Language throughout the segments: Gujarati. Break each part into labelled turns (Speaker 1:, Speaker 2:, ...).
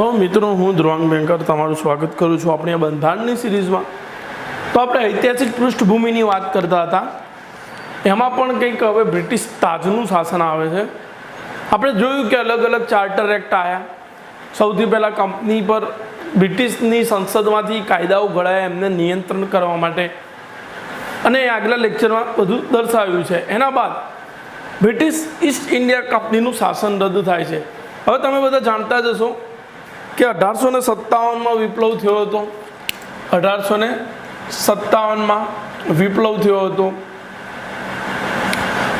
Speaker 1: तो मित्रों हूँ ध्रुवांग बेंकर तमाરું स्वागत करूँ छूँ अपनी બંધારણની સિરીઝમાં। તો આપણે ઐતિહાસિક પૃષ્ઠભૂમિની વાત કરતા હતા, એમાં પણ કંઈક હવે બ્રિટિશ તાજનું શાસન આવે છે। આપણે જોયું કે અલગ અલગ ચાર્ટર એક્ટ આવ્યા। સૌથી પહેલાં કંપની પર બ્રિટિશની સંસદમાંથી કાયદાઓ ઘડાયા એમને નિયંત્રણ કરવા માટે, અને આગલા લેક્ચરમાં બધું દર્શાવ્યું છે। એના બાદ બ્રિટિશ ઈસ્ટ ઇન્ડિયા કંપનીનું શાસન રદ થાય છે। હવે તમે બધા જાણતા જ હશો કે 1857માં વિપ્લવ થયો હતો। 1857માં વિપ્લવ થયો હતો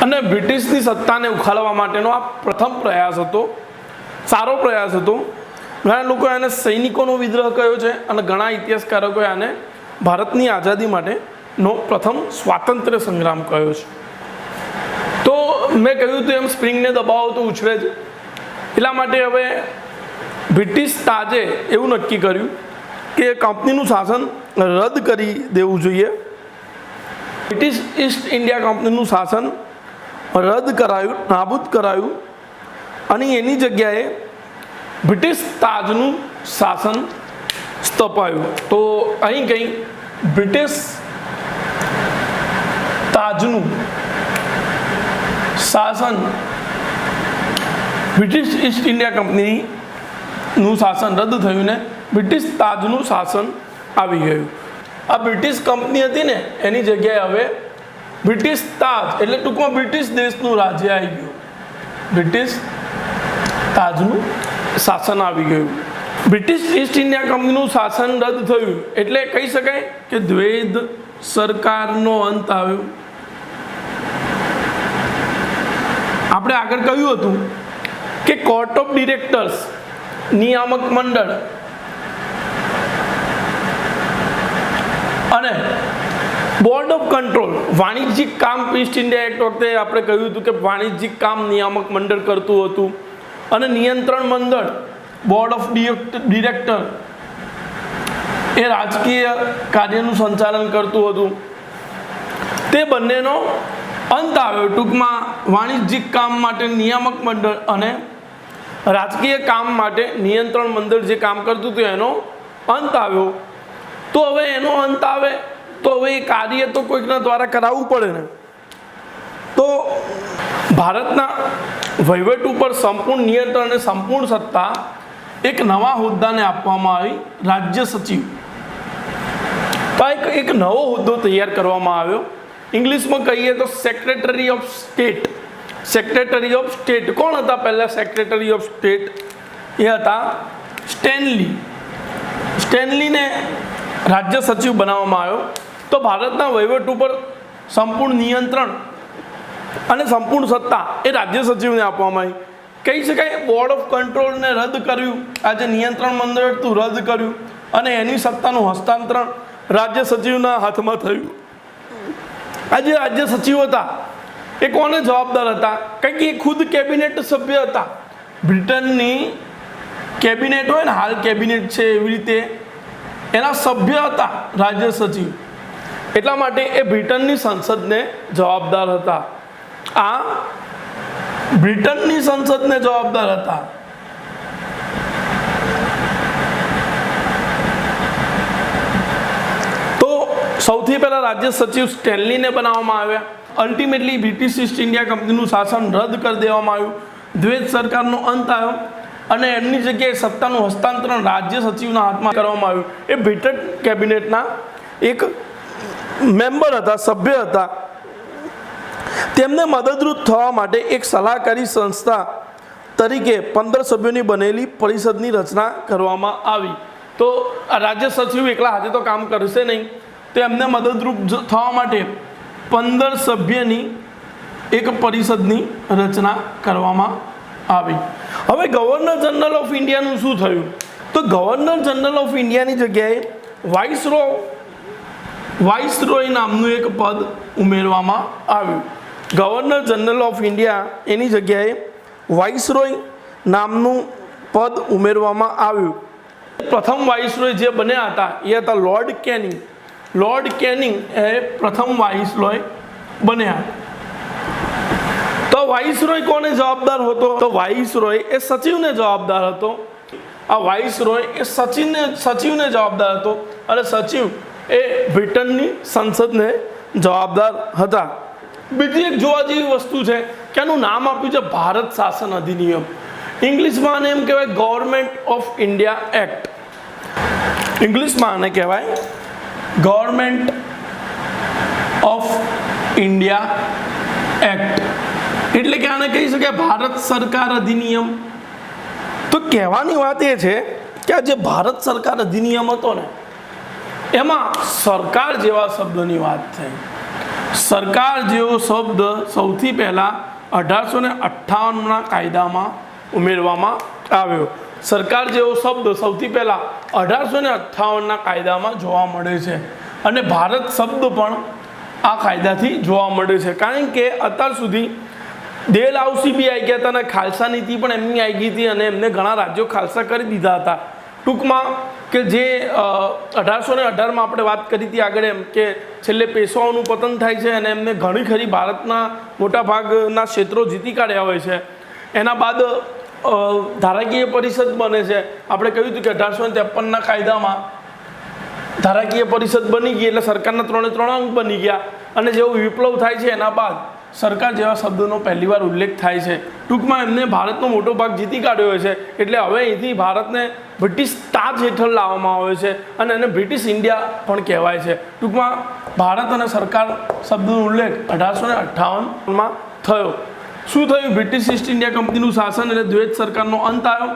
Speaker 1: અને બ્રિટિશની સત્તાને ઉખાડવા માટેનો આ પ્રથમ પ્રયાસ હતો, સારો પ્રયાસ હતો। ઘણા લોકોએ આને સૈનિકોનો વિદ્રોહ કહ્યો છે અને ઘણા ઇતિહાસકારોએ આને ભારતની આઝાદી માટેનો પ્રથમ સ્વાતંત્ર્ય સંગ્રામ કહ્યો છે। તો મેં કહ્યું હતું એમ સ્પ્રિંગને દબાવો તો ઉછળે જ, એટલા માટે હવે બ્રિટિશ તાજે એવું નક્કી કર્યું કે કંપનીનું શાસન રદ કરી દેવું જોઈએ। બ્રિટિશ ઈસ્ટ ઇન્ડિયા કંપનીનું શાસન રદ કરાયું, નાબૂદ કરાયું અને એની જગ્યાએ બ્રિટિશ તાજનું શાસન સ્થપાયું। તો અહીં કંઈ બ્રિટિશ તાજનું શાસન, બ્રિટિશ ઈસ્ટ ઇન્ડિયા કંપનીનું શાસન રદ થયું ને બ્રિટિશ તાજનું શાસન આવી ગયું। આ બ્રિટિશ કંપની હતી ને એની જગ્યાએ હવે બ્રિટિશ તાજ એટલે ટૂંકમાં બ્રિટિશ દેશનું રાજ્ય આવી ગયું, બ્રિટિશ તાજનું શાસન આવી ગયું। બ્રિટિશ ઈસ્ટ ઇન્ડિયા કંપનીનું શાસન રદ થયું એટલે કહી શકાય કે દ્વૈધ સરકારનો અંત આવ્યો। આપણે આગળ કહ્યું હતું કે કોર્ટ ઓફ ડિરેક્ટર્સ નિયામક મંડળ અને બોર્ડ ઓફ કંટ્રોલ વાણિજ્યિક કામ ઈસ્ટ ઇન્ડિયા એક્ટ વખતે આપણે કહ્યું હતું કે વાણિજ્યિક કામ નિયામક મંડળ કરતું હતું અને નિયંત્રણ મંડળ બોર્ડ ઓફ ડિરેક્ટર એ રાજકીય કાર્યનું સંચાલન કરતું હતું। તે બંનેનો અંત આવ્યો। ટૂંકમાં વાણિજ્યિક કામ માટે નિયામક મંડળ અને રાજકીય કામ માટે નિયંત્રણ મંડળ જે કામ કરતું હતું એનો અંત આવ્યો। તો હવે એનો અંત આવે તો હવે એ કાર્ય તો કોઈકના દ્વારા કરાવવું પડે ને। તો ભારતના વહીવટ ઉપર સંપૂર્ણ નિયંત્રણ અને સંપૂર્ણ સત્તા એક નવા હોદ્દાને આપવામાં આવી, રાજ્ય સચિવ। તો એક નવો હોદ્દો તૈયાર કરવામાં આવ્યો। ઇંગ્લિશમાં કહીએ તો secretary of state. Secretary of state કોણ હતા પહેલા સેક્રેટરી ઓફ સ્ટેટ? એ હતા સ્ટેનલી। સ્ટેનલીને રાજ્ય સચિવ બનાવવામાં આવ્યો। તો ભારતના વહીવટ ઉપર સંપૂર્ણ નિયંત્રણ અને સંપૂર્ણ સત્તા એ રાજ્ય સચિવને આપવામાં આવી। કહી શકાય બોર્ડ ઓફ કંટ્રોલને રદ કર્યું, આ જે નિયંત્રણ મંડળ હતું રદ કર્યું અને એની સત્તાનું હસ્તાંતરણ રાજ્ય સચિવના હાથમાં થયું। આ જે રાજ્ય સચિવ હતા એ કોને જવાબદાર હતા? કારણ કે એ ખુદ કેબિનેટ સભ્ય હતા। બ્રિટનની કેબિનેટ હોય ને, હાલ કેબિનેટ છે એવી રીતે એના સભ્ય હતા રાજ્ય સચિવ, એટલા માટે એ બ્રિટનની સંસદને જવાબદાર હતા। આ બ્રિટનની સંસદને જવાબદાર હતા। તો સૌથી પહેલા રાજ્ય સચિવ સ્ટેનલીને બનાવવામાં આવ્યા। અલ્ટિમેટલી બ્રિટિશ ઈસ્ટ ઇન્ડિયા કંપનીનું શાસન રદ કરી દેવામાં આવ્યું, દ્વૈત સરકારનો અંત આવ્યો અને એમની જગ્યાએ સત્તાનું હસ્તાંતરણ રાજ્ય સચિવના હાથમાં કરવામાં આવ્યું। એ બ્રિટન કેબિનેટના એક મેમ્બર હતા, સભ્ય હતા। તેમને મદદરૂપ થવા માટે એક સલાહકારી સંસ્થા તરીકે 15 સભ્યોની બનેલી પરિષદની રચના કરવામાં આવી। તો રાજ્ય સચિવ એકલા હાથે તો કામ કરશે નહીં, તો એમને મદદરૂપ થવા માટે 15 સભ્યની એક પરિષદની રચના કરવામાં આવી। હવે ગવર્નર જનરલ ઓફ ઇન્ડિયાનું શું થયું? તો ગવર્નર જનરલ ઓફ ઇન્ડિયાની જગ્યાએ વાઇસરોય નામનું એક પદ ઉમેરવામાં આવ્યું। ગવર્નર જનરલ ઓફ ઇન્ડિયા એની જગ્યાએ વાઇસરોય નામનું પદ ઉમેરવામાં આવ્યું। પ્રથમ વાઇસરોય જે બન્યા હતા એ હતા લોર્ડ કેનિંગ। લોર્ડ કેનિંગ એ પ્રથમ વાઇસરોય બન્યા। તો વાઇસરોય કોને જવાબદાર હતો? તો વાઇસરોય એ સચિવને જવાબદાર હતો। આ વાઇસરોય એ સચિવને જવાબદાર હતો અને સચિવ એ બ્રિટનની સંસદને જવાબદાર હતા. બીજી એક જોવા જેવી વસ્તુ છે કે આનું નામ આપ્યું છે ભારત શાસન અધિનિયમ. ઇંગ્લિશમાં આને એમ કહેવાય ગવર્મેન્ટ ઓફ ઇન્ડિયા એક્ટ. ઇંગ્લિશમાં આને કહેવાય ગવર્મેન્ટ ઓફ ઇન્ડિયા એક્ટ. એટલે કે આને કહી શકાય ભારત સરકાર અધિનિયમ. તો કહેવાની વાત એ છે કે આ જે ભારત સરકાર અધિનિયમ હતો ને એમાં સરકાર જેવા શબ્દની વાત થઈ. સરકાર જેવો શબ્દ સૌથી પહેલાં 1858ના કાયદામાં ઉમેરવામાં આવ્યો. સરકાર જેવો શબ્દ સૌથી પહેલાં 1858ના કાયદામાં જોવા મળે છે અને ભારત શબ્દ પણ આ કાયદાથી જોવા મળે છે. કારણ કે અત્યાર સુધી ડેલહાઉસી બી આવી ગયા હતા અને ખાલસા નીતિ પણ એમની આવી ગઈ હતી અને એમને ઘણા રાજ્યો ખાલસા કરી દીધા હતા. ટૂંકમાં કે જે 1818માં આપણે વાત કરી હતી આગળ એમ કે છેલ્લે પેશવાઓનું પતન થાય છે અને એમને ઘણી ખરી ભારતના મોટા ભાગના ક્ષેત્રો જીતી કાઢ્યા હોય છે. એના બાદ ધારાકીય પરિષદ બને છે. આપણે કહ્યું હતું કે 1853ના કાયદામાં ધારાકીય પરિષદ બની ગઈ એટલે સરકારના 3 અંગ બની ગયા અને જેવો વિપ્લવ થાય છે એના બાદ સરકાર જેવા શબ્દોનો પહેલીવાર ઉલ્લેખ થાય છે. ટૂંકમાં એમને ભારતનો મોટો ભાગ જીતી કાઢ્યો હોય છે એટલે હવે અહીંથી ભારતને બ્રિટિશ તાજ હેઠળ લાવવામાં આવે છે અને એને બ્રિટિશ ઇન્ડિયા પણ કહેવાય છે. ટૂંકમાં ભારત અને સરકાર શબ્દનો ઉલ્લેખ 1858માં થયો. શું થયું? બ્રિટિશ ઈસ્ટ ઇન્ડિયા કંપનીનું શાસન એટલે દ્વૈત સરકારનો અંત આવ્યો.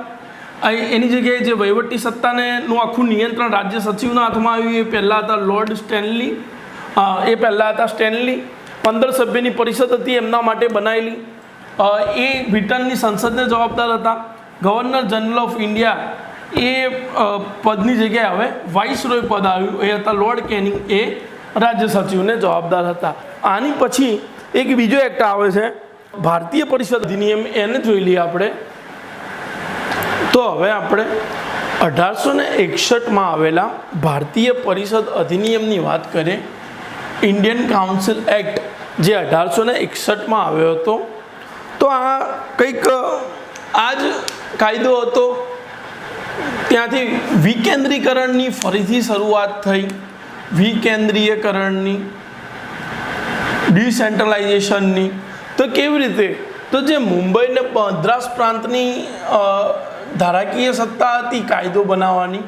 Speaker 1: એની જગ્યાએ જે વહીવટી સત્તાનું આખું નિયંત્રણ રાજ્ય સચિવના હાથમાં આવ્યું. એ પહેલાં હતા લોર્ડ સ્ટેનલી. એ પહેલાં હતા સ્ટેનલી. 15 સભ્યની પરિષદ હતી એમના માટે બનાવેલી. એ બ્રિટનની સંસદને જવાબદાર હતા. ગવર્નર જનરલ ઓફ ઇન્ડિયા એ પદની જગ્યાએ હવે વાઇસરોય પદ આવ્યું. એ હતા લોર્ડ કેનિંગ. એ રાજ્ય સચિવને જવાબદાર હતા. આની પછી એક બીજો એક્ટ આવે છે ભારતીય પરિષદ અધિનિયમ. એને જોઈ લઈએ આપણે. તો હવે આપણે 1861માં આવેલા ભારતીય પરિષદ અધિનિયમની વાત કરીએ. ઇન્ડિયન કાઉન્સિલ એક્ટ જે 1861માં આવ્યો હતો. તો આ કંઈક આ જ કાયદો હતો. ત્યાંથી વિકેન્દ્રીકરણની ફરીથી શરૂઆત થઈ. વિકેન્દ્રીયકરણની, ડિસેન્ટ્રલાઇઝેશનની. તો કેવી રીતે? તો જે મુંબઈ ને મદ્રાસ પ્રાંતની ધારાકીય સત્તા હતી કાયદો બનાવવાની,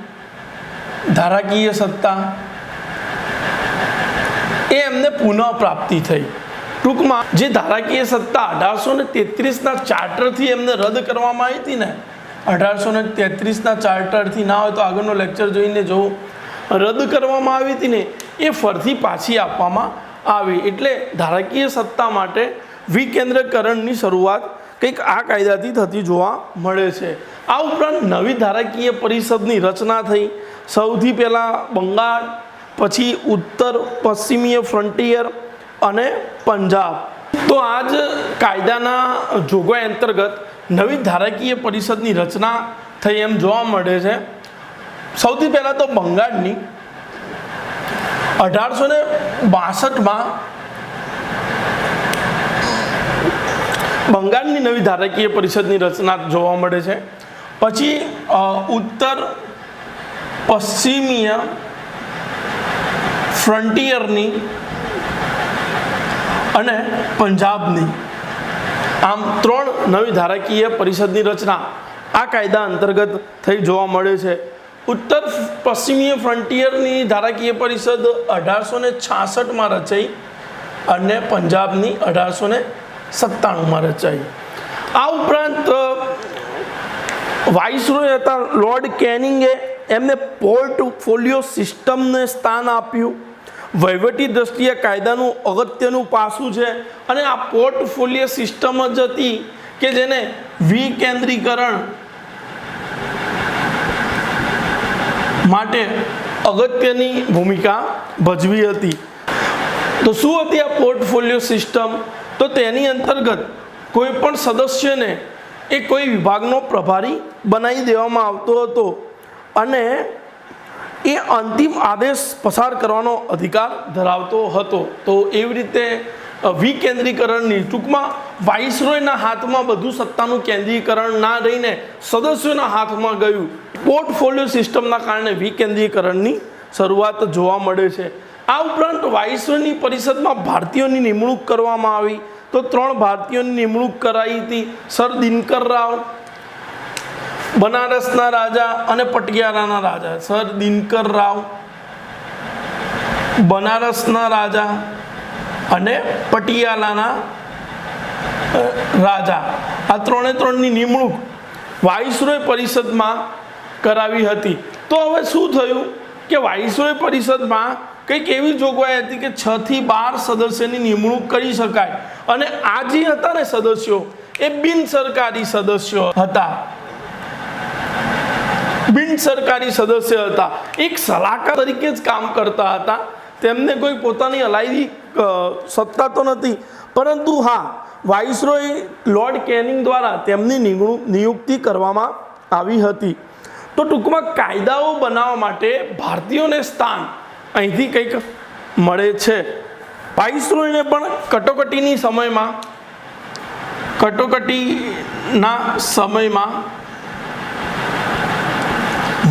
Speaker 1: ધારાકીય સત્તા એ એમને પુનઃ પ્રાપ્તિ થઈ. ટૂંકમાં જે ધારાકીય સત્તા 1833ના ચાર્ટરથી એમને રદ કરવામાં આવી હતી ને, 1833ના ચાર્ટરથી ના હોય તો આગળનો લેક્ચર જોઈને જો રદ કરવામાં આવી હતી ને એ ફરીથી પાછી આપવામાં આવી. એટલે ધારાકીય સત્તા માટે વિકેન્દ્રીકરણની શરૂઆત કંઈક આ કાયદાથી થતી જોવા મળે છે. આ ઉપરાંત નવી ધારાકીય પરિષદની રચના થઈ. સૌથી પહેલાં બંગાળ, પછી ઉત્તર પશ્ચિમીય ફ્રન્ટિયર અને પંજાબ. તો આ જ કાયદાના જોગવાઈ અંતર્ગત નવી ધારાકીય પરિષદની રચના થઈ એમ જોવા મળે છે. સૌથી પહેલાં તો બંગાળની 1862માં બંગાળની નવી ધારાકીય પરિષદની રચના જોવા મળે છે. પછી ઉત્તર પશ્ચિમીય ફ્રન્ટિયરની અને પંજાબની, આમ 3 નવી ધારાકીય પરિષદની રચના આ કાયદા અંતર્ગત થઈ જોવા મળે છે. ઉત્તર પશ્ચિમીય ફ્રન્ટિયરની ધારાકીય પરિષદ 1866માં રચાઈ અને પંજાબની 1897માં રચાઈ. આ ઉપરાંત વાઇસરોય હતા લોર્ડ કેનિંગે એમને પોર્ટફોલિયો સિસ્ટમને સ્થાન આપ્યું. વહીવટી દ્રષ્ટિએ કાયદાનું અગત્યનું પાસું છે અને આ પોર્ટફોલિયો સિસ્ટમ જ હતી કે જેને વિકેન્દ્રીકરણ માટે અગત્યની ભૂમિકા ભજવી હતી. તો શું હતી આ પોર્ટફોલિયો સિસ્ટમ? તો તેની અંતર્ગત કોઈ પણ સદસ્યને એ કોઈ વિભાગનો પ્રભારી બનાવી દેવામાં આવતો હતો અને એ અંતિમ આદેશ પસાર કરવાનો અધિકાર ધરાવતો હતો. તો એવી રીતે વિકેન્દ્રીકરણની, ટૂંકમાં વાઇસરોયના હાથમાં બધું સત્તાનું કેન્દ્રીકરણ ના રહીને સદસ્યોના હાથમાં ગયું. પોર્ટફોલિયો સિસ્ટમના કારણે વિકેન્દ્રીકરણની શરૂઆત જોવા મળે છે. આ ઉપરાંત વાઇસરોયની પરિષદમાં ભારતીયોની નિમણૂક કરવામાં આવી. તો 3 ભારતીયોની નિમણૂક કરાઈ હતી. સર દિનકર રાવ, બનારસના રાજા અને પટિયાલાના રાજા. સર દિનકર રાવ, બનારસના રાજા અને પટિયાલાના રાજા, આ 3ની નિમણૂક વાઇસરોય પરિષદમાં કરાવી હતી. તો હવે શું થયું કે વાઇસરોય પરિષદમાં કંઈક એવી જોગવાઈ હતી કે 6 થી 12 સદસ્યની નિમણૂક કરી શકાય. અને આ જે હતા ને સદસ્યો, એ બિન સરકારી સદસ્યો હતા. બિન સરકારી સદસ્ય હતા, એક સલાહકાર તરીકે જ કામ કરતા હતા. તેમને કોઈ પોતાની અલાયદી સત્તા તો નથી, પરંતુ હા, વાઇસરોય લોર્ડ કેનિંગ દ્વારા તેમની નિયુક્તિ કરવામાં આવી હતી. તો ટૂંકમાં કાયદાઓ બનાવવા માટે ભારતીયોને સ્થાન અહીંથી કંઈક મળે છે. વાઇસરોયને પણ કટોકટીના સમયમાં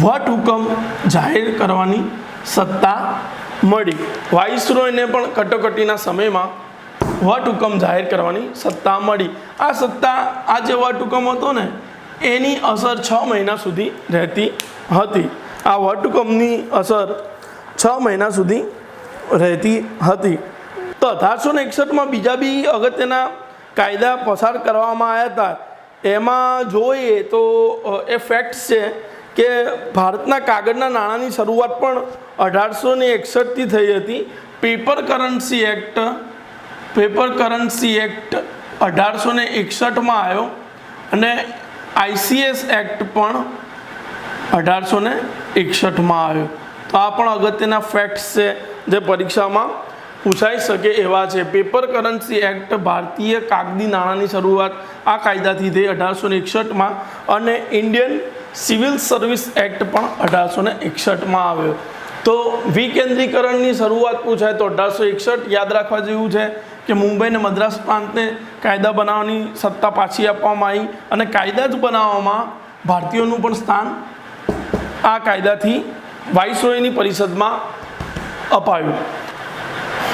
Speaker 1: વટહુકમ જાહેર કરવાની સત્તા મળી. વાઇસરોયને પણ કટોકટીના સમયમાં વટહુકમ જાહેર કરવાની સત્તા મળી. આ સત્તા, આ જે વટહુકમ હતો ને, એની અસર 6 મહિના સુધી રહેતી હતી. આ વટહુકમની અસર 6 મહિના સુધી રહેતી હતી. તો 1861માં બીજા બી અગત્યના કાયદા પસાર કરવામાં આવ્યા હતા. એમાં જોઈએ તો એ ફેક્ટ છે કે ભારતના કાગળના નાણાંની શરૂઆત પણ 1861થી થઈ હતી. પેપર કરન્સી એક્ટ 1861માં આવ્યો અને ICS એક્ટ પણ 1861માં આવ્યો. તો આ પણ અગત્યના ફેક્ટ્સ છે જે પરીક્ષામાં પૂછાઈ શકે એવા છે. પેપર કરન્સી એક્ટ, ભારતીય કાગદી નાણાંની શરૂઆત આ કાયદાથી થઈ 1861માં, અને ઇન્ડિયન સિવિલ સર્વિસ એક્ટ પણ 1861માં આવ્યો. તો વિકેન્દ્રીકરણની શરૂઆત પૂછાય તો 1861 યાદ રાખવા જેવું છે કે મુંબઈ અને મદ્રાસ પ્રાંતને કાયદા બનાવવાની સત્તા પાછી આપવામાં આવી, અને કાયદા જ બનાવવામાં ભારતીયોનું પણ સ્થાન આ કાયદાથી વાઇસરોયની પરિષદમાં અપાયું.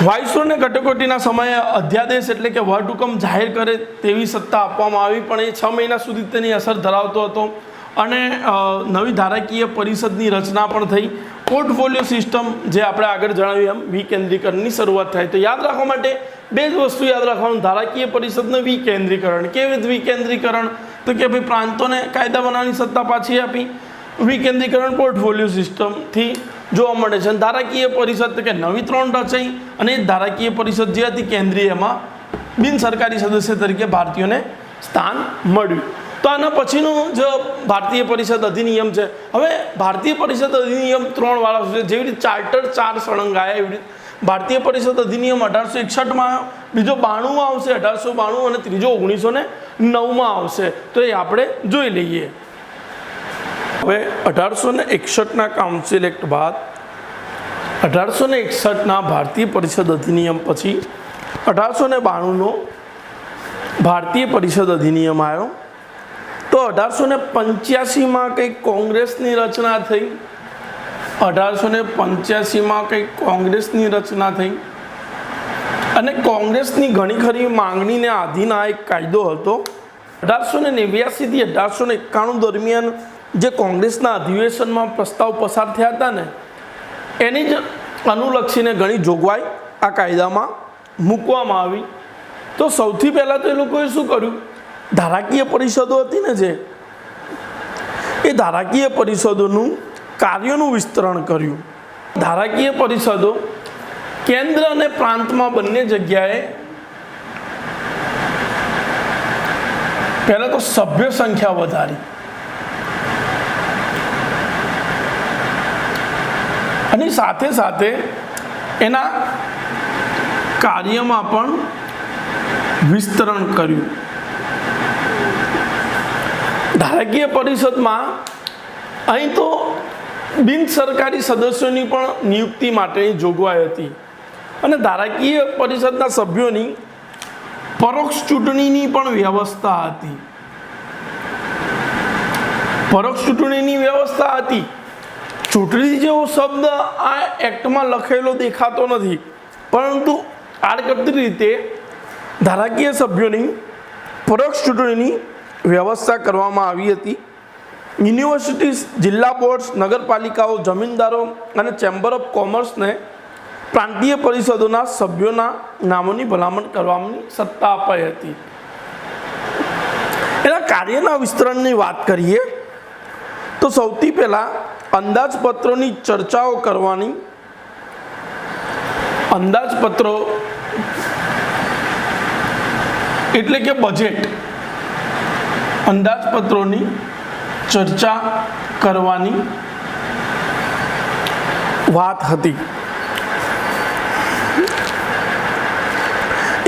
Speaker 1: વાઇસરોયને કટોકટીના સમયે અધ્યાદેશ એટલે કે વટહુકમ જાહેર કરે તેવી સત્તા આપવામાં આવી, પણ એ 6 મહિના સુધી તેની અસર ધરાવતો હતો. અને નવી ધારાકીય પરિષદની રચના પણ થઈ. પોર્ટફોલિયો સિસ્ટમ, જે આપણે આગળ જણાવ્યું એમ, વિકેન્દ્રીકરણની શરૂઆત થાય. તો યાદ રાખવા માટે 2 જ વસ્તુ યાદ રાખવાનું: ધારાકીય પરિષદને વિકેન્દ્રીકરણ. કેવી રીતે વિકેન્દ્રીકરણ? તો કે ભાઈ પ્રાંતોને કાયદા બનાવવાની સત્તા પાછી આપી. વિકેન્દ્રીકરણ પોર્ટફોલિયો સિસ્ટમથી જોવા મળે છે. અને ધારાકીય પરિષદ કે નવી 3 રચાઈ, અને એ ધારાકીય પરિષદ જે હતી કેન્દ્રીયમાં બિન સરકારી સદસ્ય તરીકે ભારતીયોને સ્થાન મળ્યું. તો આના પછીનું જે ભારતીય પરિષદ અધિનિયમ છે, હવે ભારતીય પરિષદ અધિનિયમ 3 વાળા છે. જેવી રીતે ચાર્ટર 4 સળંગ આવ્યા, એવી રીતે ભારતીય પરિષદ અધિનિયમ 1861માં આવ્યો, બીજો 92માં આવશે 1892, અને ત્રીજો 1909માં આવશે. તો એ આપણે જોઈ લઈએ. હવે 1861ના કાઉન્સિલ એક્ટ બાદ 1861ના ભારતીય પરિષદ અધિનિયમ પછી 1892નો ભારતીય પરિષદ અધિનિયમ આવ્યો. તો 1885માં કંઈક કોંગ્રેસની રચના થઈ. 1885માં કંઈક કોંગ્રેસની રચના થઈ, અને કોંગ્રેસની ઘણી ખરી માંગણીને આધીન આ એક કાયદો હતો. 1889થી 1891 દરમિયાન જે કોંગ્રેસના અધિવેશનમાં પ્રસ્તાવ પસાર થયા હતા ને, એની જ અનુલક્ષીને ઘણી જોગવાઈ આ કાયદામાં મૂકવામાં આવી. તો સૌથી પહેલાં તો એ લોકોએ શું કર્યું? ધારાકીય પરિષદો હતી ને, જે એ ધારાકીય પરિષદોનું કાર્યોનું વિસ્તરણ કર્યું. ધારાકીય પરિષદો કેન્દ્ર અને પ્રાંતમાં બંને જગ્યાએ પહેલાં તો સભ્ય સંખ્યા વધારી, અને સાથે સાથે એના કાર્યમાં પણ વિસ્તરણ કર્યું. ધારાકીય પરિષદમાં અહીં તો બિન સરકારી સદસ્યોની પણ નિયુક્તિ માટેની જોગવાઈ હતી. અને ધારાકીય પરિષદના સભ્યોની પરોક્ષ ચૂંટણીની પણ વ્યવસ્થા હતી. પરોક્ષ ચૂંટણીની વ્યવસ્થા હતી. ચૂંટણી જેવો શબ્દ આ એક્ટમાં લખેલો દેખાતો નથી, પરંતુ આડકતરી રીતે ધારાકીય સભ્યોની પરોક્ષ ચૂંટણીની વ્યવસ્થા કરવામાં આવી હતી. યુનિવર્સિટીઝ, જિલ્લા બોર્ડ્સ, નગરપાલિકાઓ, જમીનદારો અને ચેમ્બર ઓફ કોમર્સને પ્રાંતીય પરિષદોના સભ્યોના નામોની ભલામણ કરવાની સત્તા અપાઈ હતી. એના કાર્યના વિસ્તરણની વાત કરીએ તો સૌથી પહેલા અંદાજપત્રોની ચર્ચાઓ કરવાની. અંદાજપત્રો એટલે કે બજેટ, અંદાજપત્રોની ચર્ચા કરવાની વાત હતી.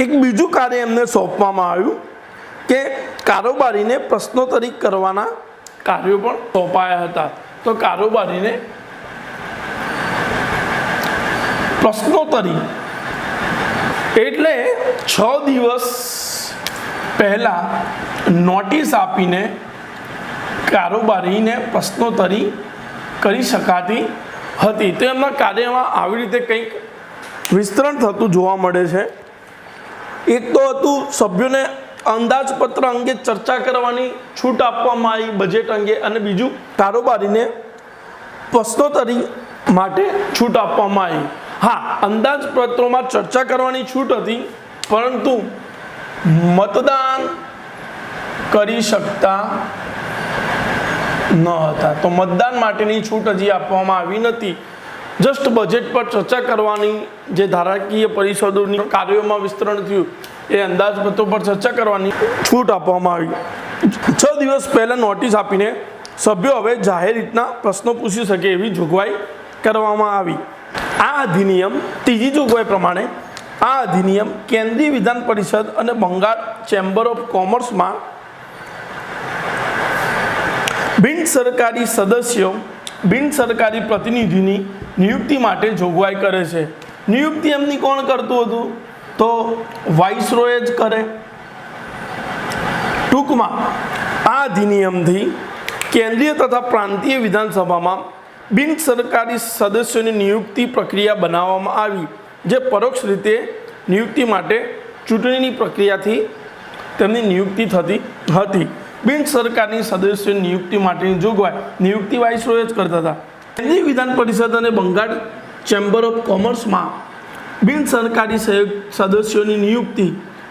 Speaker 1: એક બીજું કાર્ય એમને સોંપવામાં આવ્યું કે કારોબારીને પ્રશ્નોત્તરી કરવાના કાર્યો પણ સોંપાયા હતા. તો કારોબારીને પ્રશ્નોત્તરી એટલે 6 દિવસ પહેલા નોટિસ આપીને કારોબારીને પ્રશ્નોત્તરી કરી શકાતી હતી. તો એમના કાર્યમાં આવી રીતે કંઈક વિસ્તરણ થતું જોવા મળે છે. એક તો હતું સભ્યોને અંદાજપત્ર અંગે ચર્ચા કરવાની છૂટ આપવામાં આવી બજેટ અંગે, અને બીજું કારોબારીને પ્રશ્નોત્તરી માટે છૂટ આપવામાં આવી. હા, અંદાજપત્રોમાં ચર્ચા કરવાની છૂટ હતી, પરંતુ મતદાન કરી શકતા ન હતા. તો મતદાન માટેની છૂટ હજી આપવામાં આવી નથી. જસ્ટ બજેટ પર ચર્ચા કરવાની જે ધારાકીય પરિષદોની કાર્યોમાં વિસ્તરણ થયું એ અંદાજપત્રો પર ચર્ચા કરવાની છૂટ આપવામાં આવી. 6 દિવસ પહેલા નોટિસ આપીને સભ્યો હવે જાહેર રીતના પ્રશ્નો પૂછી શકે એવી જોગવાઈ કરવામાં આવી. આ અધિનિયમ, ત્રીજી જોગવાઈ પ્રમાણે આ અધિનિયમ કેન્દ્રીય વિધાન પરિષદ અને બંગાળ ચેમ્બર ઓફ કોમર્સમાં બિન સરકારી સદસ્યો, બિન સરકારી પ્રતિનિધિની નિયુક્તિ માટે જોગવાઈ કરે છે. નિયુક્તિ એમની કોણ કરતું હતું? તો વાઇસરોય જ કરે. ટૂંકમાં આ અધિનિયમથી કેન્દ્રીય તથા પ્રાંતીય વિધાનસભામાં બિન સરકારી સદસ્યોની નિયુક્તિ પ્રક્રિયા બનાવવામાં આવી, જે પરોક્ષ રીતે નિયુક્તિ માટે ચૂંટણીની પ્રક્રિયાથી તેમની નિયુક્તિ થતી હતી. બિન સરકારી સદસ્યોની નિયુક્તિ માટેની જોગવાઈ નિયુક્તિ વાઇસરોય જ કરતા હતા. કેન્દ્રીય વિધાન પરિષદ અને બંગાળ ચેમ્બર ઓફ કોમર્સમાં બિન સરકારી સદસ્યોની નિયુક્તિ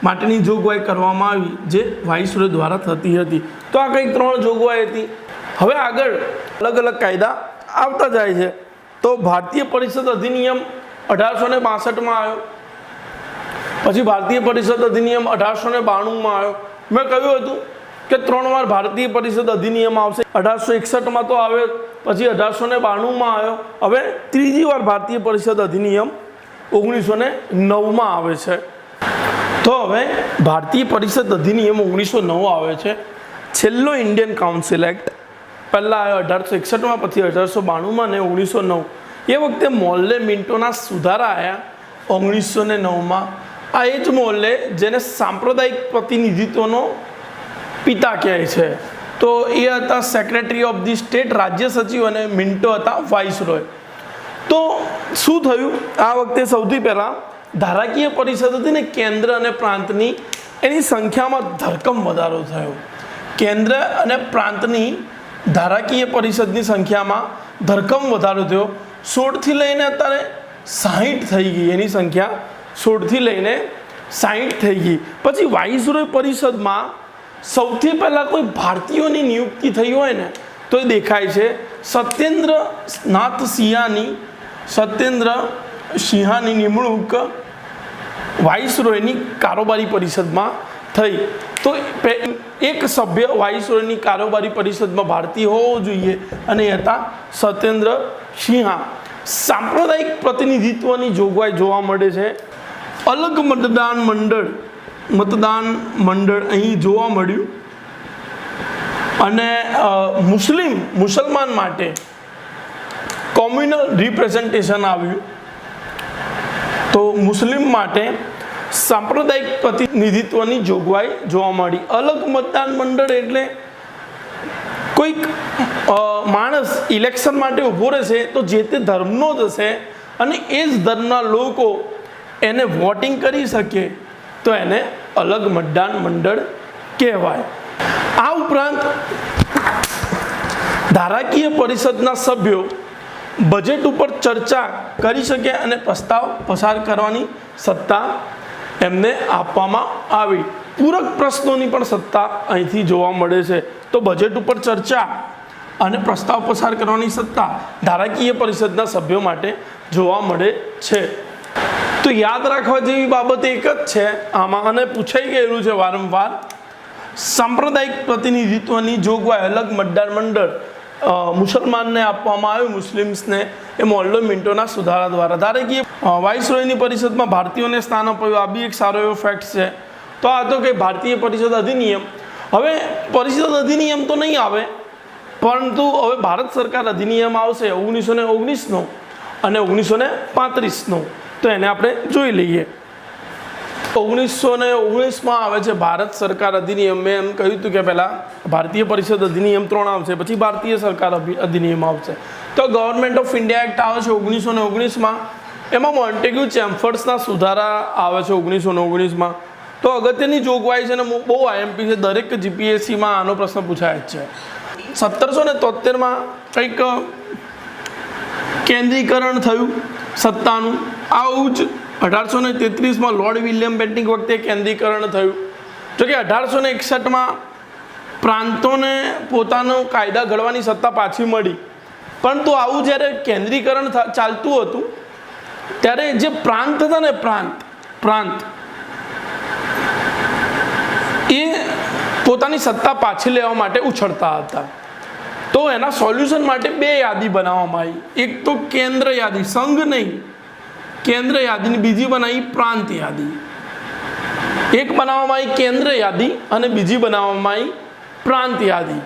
Speaker 1: માટેની જોગવાઈ કરવામાં આવી, જે વાઇસરોય દ્વારા થતી હતી. તો આ કંઈક 3 જોગવાઈ હતી. હવે આગળ અલગ અલગ કાયદા આવતા જાય છે. તો ભારતીય પરિષદ અધિનિયમ 1862માં આવ્યો, પછી ભારતીય પરિષદ અધિનિયમ 1892માં આવ્યો. મેં કહ્યું હતું કે 3 વાર ભારતીય પરિષદ અધિનિયમ આવશે. 1861માં તો આવ્યો, પછી 1892માં આવ્યો, હવે ત્રીજી વાર ભારતીય પરિષદ અધિનિયમ 1909માં આવે છે. તો હવે ભારતીય પરિષદ અધિનિયમ 1909 આવે છે. છેલ્લો ઇન્ડિયન કાઉન્સિલ એક્ટ પહેલાં આવ્યો 1861માં, પછી 1892માં ને 1909. એ વખતે મોલ્લે મિન્ટોના સુધારા આવ્યા 1909માં. આ એ જ મોલ્લે જેને સાંપ્રદાયિક પ્રતિનિધિત્વનો પિતા કહે છે. તો એ હતા સેક્રેટરી ઓફ ધી સ્ટેટ, રાજ્ય સચિવ, અને મિન્ટો હતા વાઇસરોય. તો શું થયું આ વખતે? સૌથી પહેલાં ધારાકીય પરિષદ હતી ને કેન્દ્ર અને પ્રાંતની, એની સંખ્યામાં ધરખમ વધારો થયો. કેન્દ્ર અને પ્રાંતની ધારાકીય પરિષદની સંખ્યામાં ધરખમ વધારો થયો. 16થી લઈને અત્યારે 60 થઈ ગઈ એની સંખ્યા, 16થી લઈને 60 થઈ ગઈ. પછી વાઇસરોય પરિષદમાં સૌથી પહેલાં કોઈ ભારતીયોની નિયુક્તિ થઈ હોય ને તો એ દેખાય છે સત્યેન્દ્ર નાથ સિંહાની નિમણૂક વાઇસરોયની કારોબારી પરિષદમાં થઈ. તો એક સભ્ય વાઇસરોયની કારોબારી પરિષદમાં ભારતીય હોવો જોઈએ, અને એ હતા સત્યેન્દ્ર સિંહા. સાંપ્રદાયિક પ્રતિનિધિત્વની જોગવાઈ જોવા મળે છે. અલગ મતદાન મંડળ અહીં જોવા મળ્યું, અને મુસલમાન માટે કોમ્યુનલ રિપ્રેઝન્ટેશન આવ્યું. તો મુસ્લિમ માટે સાંપ્રદાયિક પ્રતિનિધિત્વની જોગવાઈ જોવા મળી. અલગ મતદાન મંડળ એટલે કોઈક માણસ ઇલેક્શન માટે ઊભો રહેશે તો જે તે ધર્મનો જ હશે અને એ જ ધર્મના લોકો એને વોટિંગ કરી શકે તો એને અલગ મતદાન મંડળ કહેવાય. આ ઉપરાંત ધારાકીય પરિષદના સભ્યો બજેટ ઉપર ચર્ચા કરી શકે અને પ્રસ્તાવ પસાર કરવાની સત્તા એમને આપવામાં આવી. પૂરક પ્રશ્નોની પણ સત્તા અહીંથી જોવા મળે છે. તો બજેટ ઉપર ચર્ચા અને પ્રસ્તાવ પસાર કરવાની સત્તા ધારાકીય પરિષદના સભ્યો માટે જોવા મળે છે. તો યાદ રાખવા જેવી બાબત એક જ છે આમાં, અને પૂછાઈ ગયેલું છે વારંવાર, સાંપ્રદાયિક પ્રતિનિધિત્વની જોગવાઈ અલગ મતદાન મંડળ મુસલમાનને આપવામાં આવ્યું, મુસ્લિમ્સને એ મોલ્લો મિન્ટોના સુધારા દ્વારા. ધારાકીય વાઇસરોયની પરિષદમાં ભારતીયોને સ્થાન અપાયું, આ બી એક સારો એવો ફેક્ટ છે. તો આ તો કે ભારતીય પરિષદ અધિનિયમ, હવે પરિષદ અધિનિયમ તો નહીં આવે, પરંતુ હવે ભારત સરકાર અધિનિયમ આવશે 1919નો અને 1935નો. તો એને આપણે જોઈ લઈએ. 1919માં આવે છે ભારત સરકાર અધિનિયમ. મેં એમ કહ્યું હતું કે પહેલાં ભારતીય પરિષદ અધિનિયમ 3 આવશે, પછી ભારતીય સરકાર અધિનિયમ આવશે. તો ગવર્મેન્ટ ઓફ ઇન્ડિયા એક્ટ આવે છે 1919માં. એમાં મોન્ટેગ્યુ ચેમ્ફર્સના સુધારા આવે છે 1919માં. તો અગત્યની જોગવાઈ છે ને બહુ આઈએમપી છે, દરેક જીપીએસસીમાં આનો પ્રશ્ન પૂછાય જ છે. 1773માં કંઈક કેન્દ્રીકરણ થયું સત્તાનું. આવું જ 1833માં લોર્ડ વિલિયમ બેન્ટિંગ વખતે કેન્દ્રીકરણ થયું. જોકે 1861માં પ્રાંતોને પોતાનો કાયદા ઘડવાની સત્તા પાછી મળી, પરંતુ આવું જ્યારે કેન્દ્રીકરણ ચાલતું હતું ત્યારે જે પ્રાંત હતા ને પ્રાંત એ પોતાની સત્તા પાછી લેવા માટે ઉછળતા હતા. તો એના સોલ્યુશન માટે 2 યાદી બનાવવામાં આવી. એક તો કેન્દ્ર યાદી, સંઘ નહીં, કેન્દ્ર યાદીની, બીજી બનાવી પ્રાંત યાદી. એક બનાવવામાં આવી કેન્દ્ર યાદી અને બીજી બનાવવામાં આવી પ્રાંત યાદી.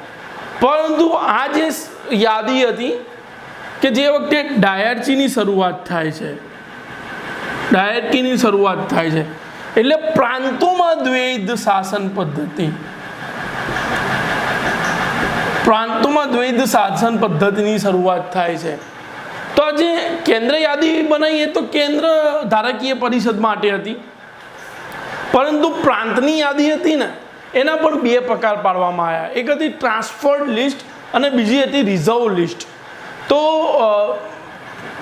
Speaker 1: પરંતુ આ જે યાદી હતી કે જે વખતે ડાયર્ચીની શરૂઆત થાય છે, ડાયર્ચીની શરૂઆત થાય છે એટલે પ્રાંતોમાં દ્વૈધ શાસન પદ્ધતિ, પ્રાંતોમાં દ્વૈધ શાસન પદ્ધતિની શરૂઆત થાય છે. તો જે કેન્દ્ર યાદી બનાવી એ તો કેન્દ્ર ધારાકીય પરિષદ માટે હતી, પરંતુ પ્રાંતની યાદી હતી ને એના પણ 2 પ્રકાર પાડવામાં આવ્યા. એક હતી ટ્રાન્સફર્ડ લિસ્ટ અને બીજી હતી રિઝર્વ લિસ્ટ. તો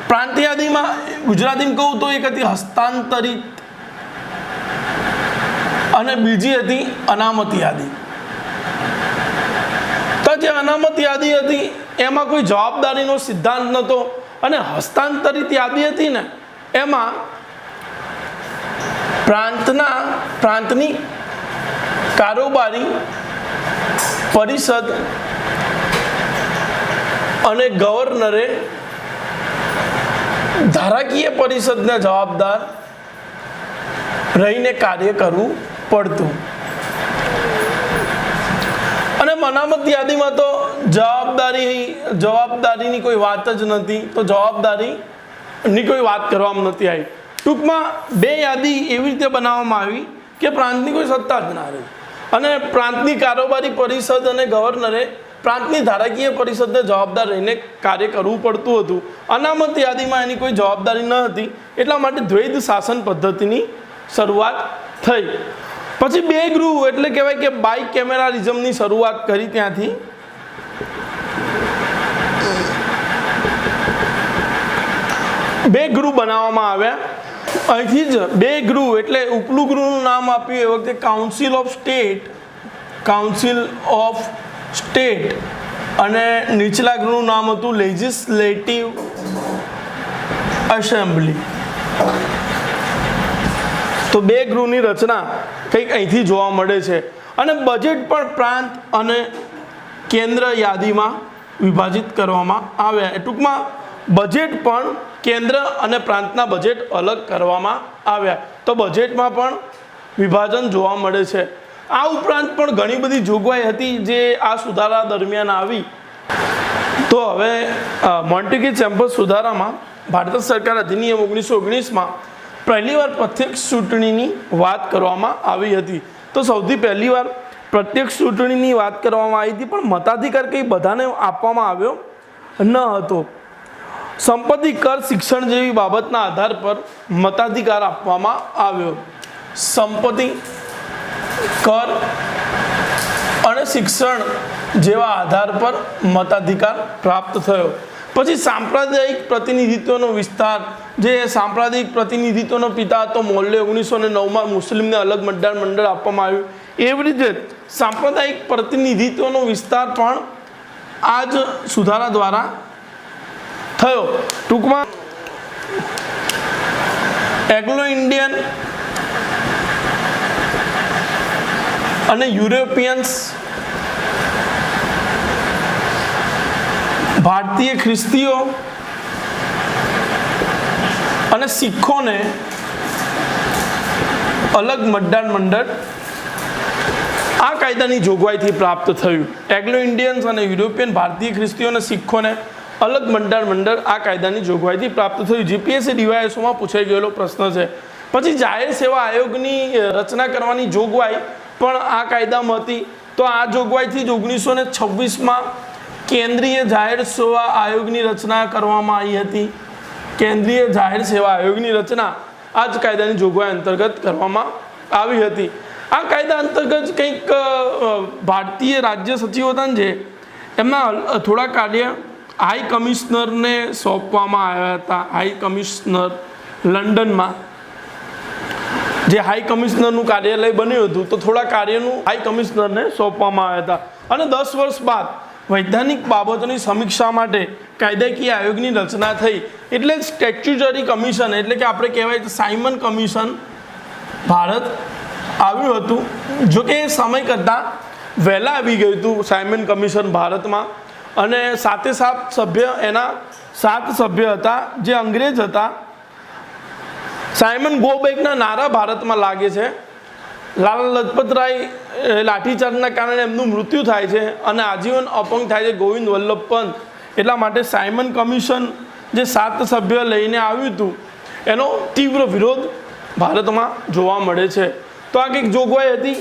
Speaker 1: પ્રાંત યાદીમાં ગુજરાતીમાં કહું તો એક હતી હસ્તાંતરિત અને બીજી હતી અનામત યાદી. તો જે અનામત યાદી હતી એમાં કોઈ જવાબદારીનો સિદ્ધાંત નહોતો, અને હસ્તાંતરિત યાદી હતી ને એમાં પ્રાંતની કારોબારી પરિષદ અને ગવર્નરે ધારાકીય પરિષદને જવાબદાર રહીને કાર્ય કરવું પડતું. અને અનામત યાદીમાં તો જવાબદારીની કોઈ વાત જ નથી, તો જવાબદારીની કોઈ વાત કરવામાં નથી આવી. ટૂંકમાં 2 યાદી એવી રીતે બનાવવામાં આવી કે પ્રાંતની કોઈ સત્તા જ ના રહી, અને પ્રાંતની કારોબારી પરિષદ અને ગવર્નરે પ્રાંતની ધારાકીય પરિષદને જવાબદાર રહીને કાર્ય કરવું પડતું હતું. અનામત યાદીમાં એની કોઈ જવાબદારી ન હતી, એટલા માટે દ્વૈધ શાસન પદ્ધતિની શરૂઆત થઈ. પછી 2 ગૃહ એટલે કહેવાય કે બાય કેમેરાલિઝમની શરૂઆત કરી. ત્યાંથી બે ગૃહ બનાવવામાં આવ્યા. અહીંથી જ 2 ગૃહ એટલે ઉપલું ગૃહનું નામ આપ્યું એ વખતે કાઉન્સિલ ઓફ સ્ટેટ અને નીચલા ગૃહનું નામ હતું લેજિસ્લેટિવ એસેમ્બલી. તો 2 ગૃહની રચના કંઈક અહીંથી જોવા મળે છે. અને બજેટ પણ પ્રાંત અને કેન્દ્ર યાદીમાં વિભાજિત કરવામાં આવ્યા. ટૂંકમાં બજેટ પણ કેન્દ્ર અને પ્રાંતના બજેટ અલગ કરવામાં આવ્યા. તો બજેટમાં પણ વિભાજન જોવા મળે છે. આ ઉપરાંત પણ ઘણી બધી જોગવાઈ હતી જે આ સુધારા દરમિયાન આવી. તો હવે મોન્ટેગ્યુ ચેમ્ફર્સ સુધારામાં ભારત સરકાર અધિનિયમ 1919માં પહેલીવાર પ્રત્યક્ષ ચૂંટણીની વાત કરવામાં આવી હતી? તો સૌથી પહેલીવાર પ્રત્યક્ષ ચૂંટણીની વાત કરવામાં આવી હતી, પણ મતાધિકાર કંઈ બધાને આપવામાં આવ્યો ન હતો. સંપત્તિ કર, શિક્ષણ જેવી બાબતના આધાર પર મતાધિકાર આપવામાં આવ્યો. સંપત્તિ કર અને શિક્ષણ જેવા આધાર પર મતાધિકાર પ્રાપ્ત થયો. પછી સાંપ્રદાયિક પ્રતિનિધિત્વનો વિસ્તાર, જે સાંપ્રદાયિક પ્રતિનિધિત્વનો પિતા હતો મોલ્લે, 1909માં મુસ્લિમને અલગ મતદાર મંડળ આપવામાં આવ્યું. એવી રીતે સાંપ્રદાયિક પ્રતિનિધિત્વનો વિસ્તાર પણ આ જ સુધારા દ્વારા થયો. ટૂંકમાં એંગ્લો ઇન્ડિયન અને યુરોપિયન્સ, ભારતીય ખ્રિસ્તીઓ અને શીખોને અલગ મતદાર મંડળ આ કાયદાની જોગવાઈથી પ્રાપ્ત થયું. એંગ્લો ઇન્ડિયન્સ અને યુરોપિયન, ભારતીય ખ્રિસ્તીઓ અને શીખોને અલગ મતદાર મંડળ આ કાયદાની જોગવાઈથી પ્રાપ્ત થયું. જીપીએસસી ડીવાયએસઓમાં પૂછાઈ ગયેલો પ્રશ્ન છે. પછી જાહેર સેવા આયોગની રચના કરવાની જોગવાઈ પણ આ કાયદામાં હતી. તો આ જોગવાઈથી જ 1926માં કેન્દ્રીય જાહેર સેવા આયોગની રચના કરવામાં આવી હતી. કેન્દ્રીય જાહેર સેવા આયોગની રચના આ જ કાયદાની જોગવાઈ અંતર્ગત કરવામાં આવી હતી. આ કાયદા અંતર્ગત કંઈક ભારતીય રાજ્ય સચિવો હતા ને, જે એમના થોડા કાર્ય હાઈ કમિશનરને સોંપવામાં આવ્યા હતા. હાઈ કમિશનર લંડનમાં જે હાઈ કમિશનરનું કાર્યાલય બન્યું હતું, તો થોડા કાર્યનું હાઈ કમિશનરને સોંપવામાં આવ્યા હતા. અને 10 વર્ષ બાદ વૈધાનિક બાબતોની સમીક્ષા માટે કાયદાકીય આયોગની રચના થઈ. એટલે સ્ટેચ્યુટરી કમિશન, એટલે કે આપણે કહેવાય સાયમન કમિશન ભારત આવ્યું હતું. જો કે એ સમય કરતાં વહેલા આવી ગયું હતું સાયમન કમિશન ભારતમાં. અને સાથે એના 7 સભ્ય હતા જે અંગ્રેજ હતા. સાયમન ગો બેકના નારા ભારતમાં લાગે છે. લાલા લજપતરાય લાઠીચાર્જના કારણે એમનું મૃત્યુ થાય છે અને આજીવન અપંગ થાય છે ગોવિંદ વલ્લભ પંત. એટલા માટે સાયમન કમિશન જે 7 સભ્ય લઈને આવ્યું હતું, એનો તીવ્ર વિરોધ ભારતમાં જોવા મળે છે. તો આ કંઈક જોગવાઈ હતી.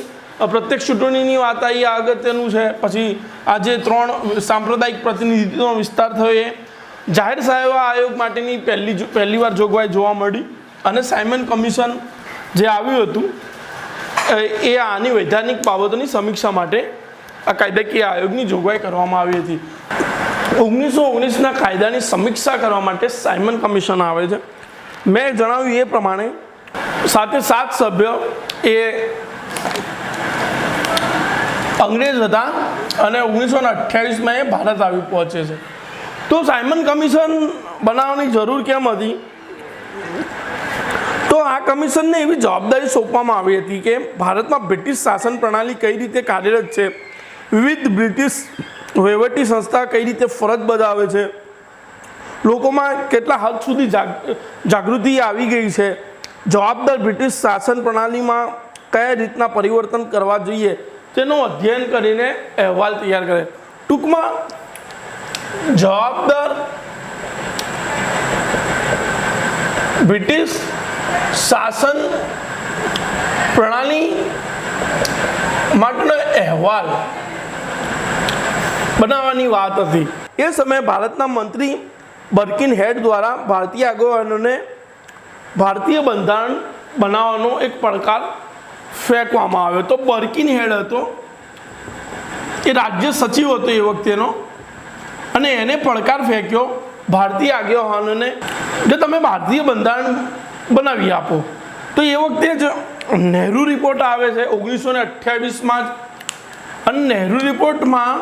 Speaker 1: પ્રત્યક્ષ ચૂંટણીની વાત આવી, આ અગત્યનું છે. પછી આ જે 3 સાંપ્રદાયિક પ્રતિનિધિત્વનો વિસ્તાર થયો, એ જાહેર સેવા આયોગ માટેની પહેલીવાર જોગવાઈ જોવા મળી. અને સાયમન કમિશન જે આવ્યું હતું એ આની વૈધાનિક બાબતોની સમીક્ષા માટે આ કાયદાકીય આયોગની જોગવાઈ કરવામાં આવી હતી. 1919ના કાયદાની સમીક્ષા કરવા માટે સાયમન કમિશન આવે છે. મેં જણાવ્યું એ પ્રમાણે સાથે 7 સભ્ય એ અંગ્રેજ હતા અને 1928માં એ ભારત આવી પહોંચે છે. તો સાયમન કમિશન બનાવવાની જરૂર કેમ હતી? તો આ કમિશનને એવી જવાબદારી સોંપવામાં આવી હતી કે ભારતમાં બ્રિટિશ શાસન પ્રણાલી કઈ રીતે કાર્યરત છે, વિવિધ બ્રિટિશ વહીવટી સંસ્થા કઈ રીતે ફરજ બજાવે છે, લોકોમાં કેટલા હદ સુધી જાગૃતિ આવી ગઈ છે, જવાબદાર બ્રિટિશ શાસન પ્રણાલીમાં કયા રીતના પરિવર્તન કરવા જોઈએ, તેનું અધ્યયન કરીને અહેવાલ તૈયાર કરે. ટૂંકમાં જવાબદાર બ્રિટિશ શાસન પ્રણાલી માટેનો અહેવાલ બનાવવાની વાત હતી. એ સમયે ભારતના મંત્રી બર્કિન હેડ દ્વારા ભારતીય આગેવાનોને ભારતીય બંધારણ બનાવવાનો એક પડકાર ફેંકવામાં આવ્યો. તો બર્કિન હેડ હતો એ રાજ્ય સચિવ હતો એ વખતેનો, અને એને પડકાર ફેંક્યો ભારતીય આગેવાનોને કે તમે ભારતીય બંધારણ બનાવી આપો. તો એ વખતે જ નહેરુ રિપોર્ટ આવે છે 1928માં જ. અને નહેરુ રિપોર્ટમાં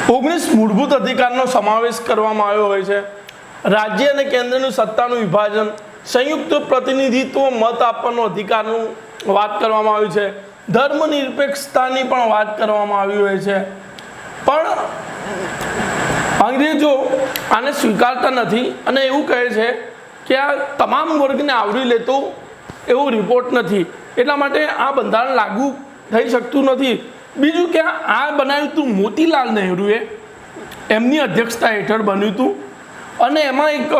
Speaker 1: 19 મૂળભૂત અધિકારનો સમાવેશ કરવામાં આવ્યો હોય છે. રાજ્ય અને કેન્દ્રની સત્તાનું વિભાજન, સંયુક્ત પ્રતિનિધિત્વ, મત આપવાનો અધિકારનું વાત કરવામાં આવ્યું છે. ધર્મનિરપેક્ષતાની પણ વાત કરવામાં આવી હોય છે. પણ અંગ્રેજો આને સ્વીકારતા નથી અને એવું કહે છે કે આ તમામ વર્ગને આવરી લેતો એવો રિપોર્ટ નથી, એટલા માટે આ બંધારણ લાગુ થઈ શકતું નથી. બીજું કે આ બનાવ્યું હતું મોતીલાલ નહેરુએ, એમની અધ્યક્ષતા હેઠળ બન્યું હતું. અને એમાં એક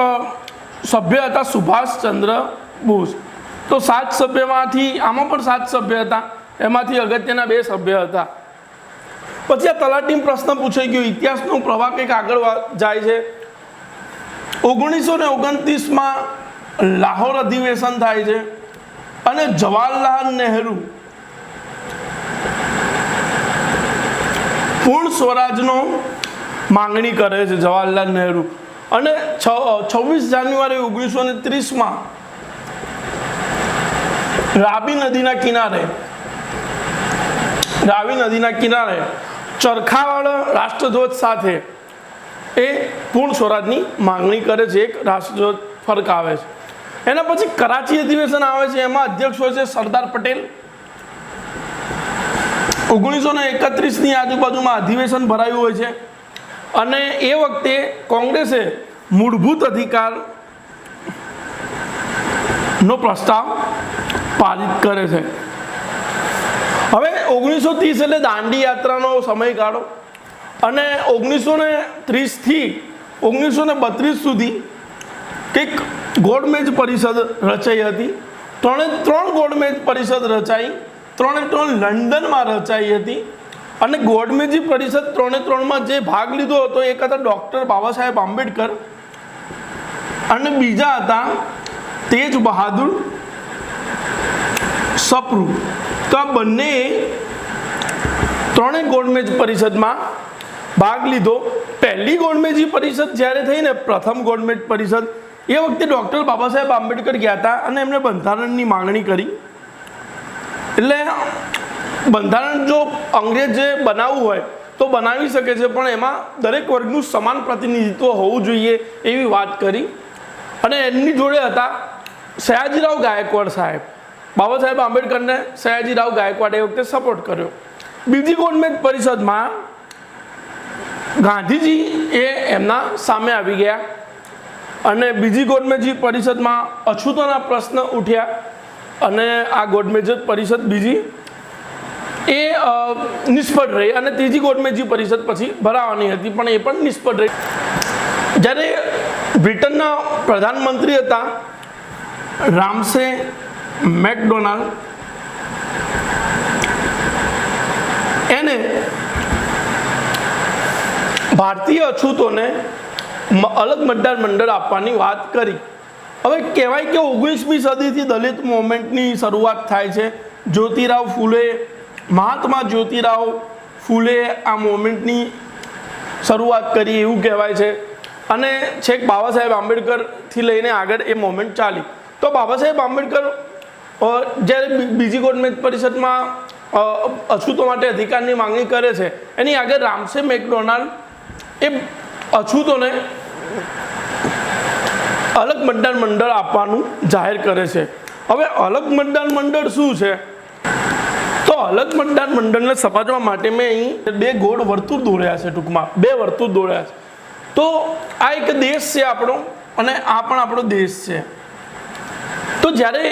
Speaker 1: સભ્ય હતા સુભાષચંદ્ર બોઝ. તો 7 સભ્યમાંથી આમાં પણ 7 સભ્ય હતા, એમાંથી અગત્યના 2 સભ્ય હતા. પછી આ તલાટી પ્રશ્ન પૂછાઈ ગયો. ઇતિહાસનો પ્રવાહ કંઈક આગળ જાય છે. 1929માં લાહોર અધિવેશન થાય છે અને જવાહરલાલ નહેરુ પૂર્ણ સ્વરાજનો માંગણી કરે છે. જવાહરલાલ નહેરુ અને 26 જાન્યુઆરી 1930માં રાવી નદીના કિનારે ચરખાવાળા રાષ્ટ્રધ્વજ સાથે એ પૂર્ણ સ્વરાજની માંગણી કરે છે. એક રાષ્ટ્રધ્વજ ફરકાવે છે. એના પછી કરાચી અધિવેશન આવે છે. એમાં અધ્યક્ષ હોય છે સરદાર પટેલ. 1931ની આજુબાજુમાં અધિવેશન ભરાયું હોય છે અને એ વખતે કોંગ્રેસે મૂળભૂત અધિકારનો પ્રસ્તાવ પારિત કરે છે. હવે 1930 એટલે દાંડી યાત્રાનો સમયગાળો અને 1930થી 1932 સુધી કંઈક ગોળમેજ પરિષદ રચાઈ હતી. 3 ગોળમેજ પરિષદ રચાઈ, 3 લંડનમાં રચાઈ હતી. અને ગોળમેજી પરિષદ 3માં જે ભાગ લીધો હતો એક હતા ડૉક્ટર બાબા સાહેબ આંબેડકર અને બીજા હતા તેજ બહાદુર સપ્રુ. તો આ બંને 3 ગોળમેજ પરિષદમાં ભાગ લીધો. પહેલી ગોળમેજી પરિષદ જ્યારે થઈ ને, પ્રથમ ગોળમેજ પરિષદ, એ વખતે ડૉક્ટર બાબા સાહેબ આંબેડકર ગયા હતા અને એમણે બંધારણની માંગણી કરી. એટલે બંધારણ જો અંગ્રેજે બનાવવું હોય તો બનાવી શકે છે, પણ એમાં દરેક વર્ગનું સમાન પ્રતિનિધિત્વ હોવું જોઈએ એવી વાત કરી. અને એમની જોડે હતા સયાજીરાવ ગાયકવાડ સાહેબ. બાબા સાહેબ આંબેડકરને સયાજીરાવ ગાયકવાડે એ વખતે સપોર્ટ કર્યો. બીજી ગોળમેજ પરિષદમાં ગાંધીજી એ એમના સામે આવી ગયા અને બીજી ગોળમેજી પરિષદમાં અછૂતોના પ્રશ્ન ઉઠ્યા અને આ ગોળમેજ પરિષદ બીજી એ નિષ્ફળ રહી અને ત્રીજી ગોળમેજી પરિષદ પછી ભરાવાની હતી, પણ એ પણ નિષ્ફળ રહી. જ્યારે બ્રિટનના પ્રધાનમંત્રી હતા રામસે મેકડોનાલ્ડ, એને ભારતીય અછૂતોને અલગ મતદાર મંડળ આપવાની વાત કરી. હવે કહેવાય કે 19મી સદીથી દલિત મૂવમેન્ટની શરૂઆત થાય છે. જ્યોતિરાવ ફૂલે, મહાત્મા જ્યોતિરાવ ફૂલે આ મૂવમેન્ટની શરૂઆત કરી એવું કહેવાય છે અને છેક બાબા સાહેબ આંબેડકરથી લઈને આગળ એ મૂવમેન્ટ ચાલી. તો બાબા સાહેબ આંબેડકર જ્યારે બીજી ગોળમેજ પરિષદમાં અછૂતો માટે અધિકારની માંગણી કરે છે, એની આગળ રામસે મેકડોનાલ્ડ એ અછૂતોને અલગ મતદાર મંડળ આપવાનું જાહેર કરે છે. હવે અલગ મતદાર મંડળ શું છે? તો અલગ મતદાર મંડળને સમજવા માટે મેં અહીં 2 ગોળ વર્તુળ દોર્યા છે. ટૂંકમાં 2 વર્તુળ દોર્યા છે. તો આ એક દેશ છે આપણો અને આ પણ આપણો દેશ છે. તો જ્યારે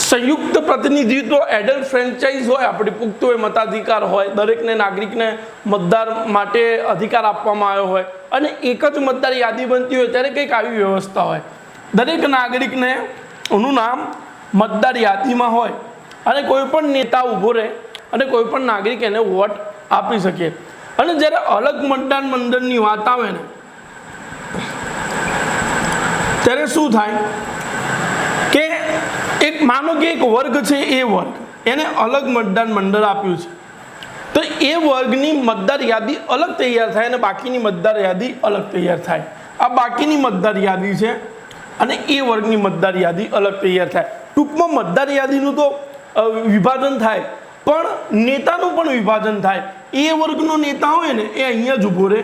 Speaker 1: સંયુક્ત પ્રતિનિધિત્વ એડલ્ટ ફ્રેન્ચાઇઝ હોય, આપણી પુખ્ત હોય, મતાધિકાર હોય, દરેકને નાગરિકને મતદાર માટે અધિકાર આપવામાં આવ્યો હોય અને એક જ મતદાર યાદી બનતી હોય ત્યારે કંઈક આવી વ્યવસ્થા હોય. દરેક નાગરિકને એનું નામ મતદાર યાદીમાં હોય અને કોઈ પણ નેતા ઊભો રહે અને કોઈ પણ નાગરિક એને વોટ આપી શકે. અને જ્યારે અલગ મતદાર મંડળની વાત આવે ને ત્યારે શું થાય કે એક માનો કે એક વર્ગ છે, એ વર્ગ એને અલગ મતદાર મંડળ આપ્યું છે, તો એ વર્ગની મતદાર યાદી અલગ તૈયાર થાય અને બાકીની મતદાર યાદી અલગ તૈયાર થાય. આ બાકીની મતદાર યાદી છે અને એ વર્ગની મતદાર યાદી અલગ તૈયાર થાય. ટૂંકમાં મતદાર યાદીનું તો વિભાજન થાય, પણ નેતાનું પણ વિભાજન થાય. એ વર્ગનો નેતા હોય ને એ અહીંયા જ ઊભો રહે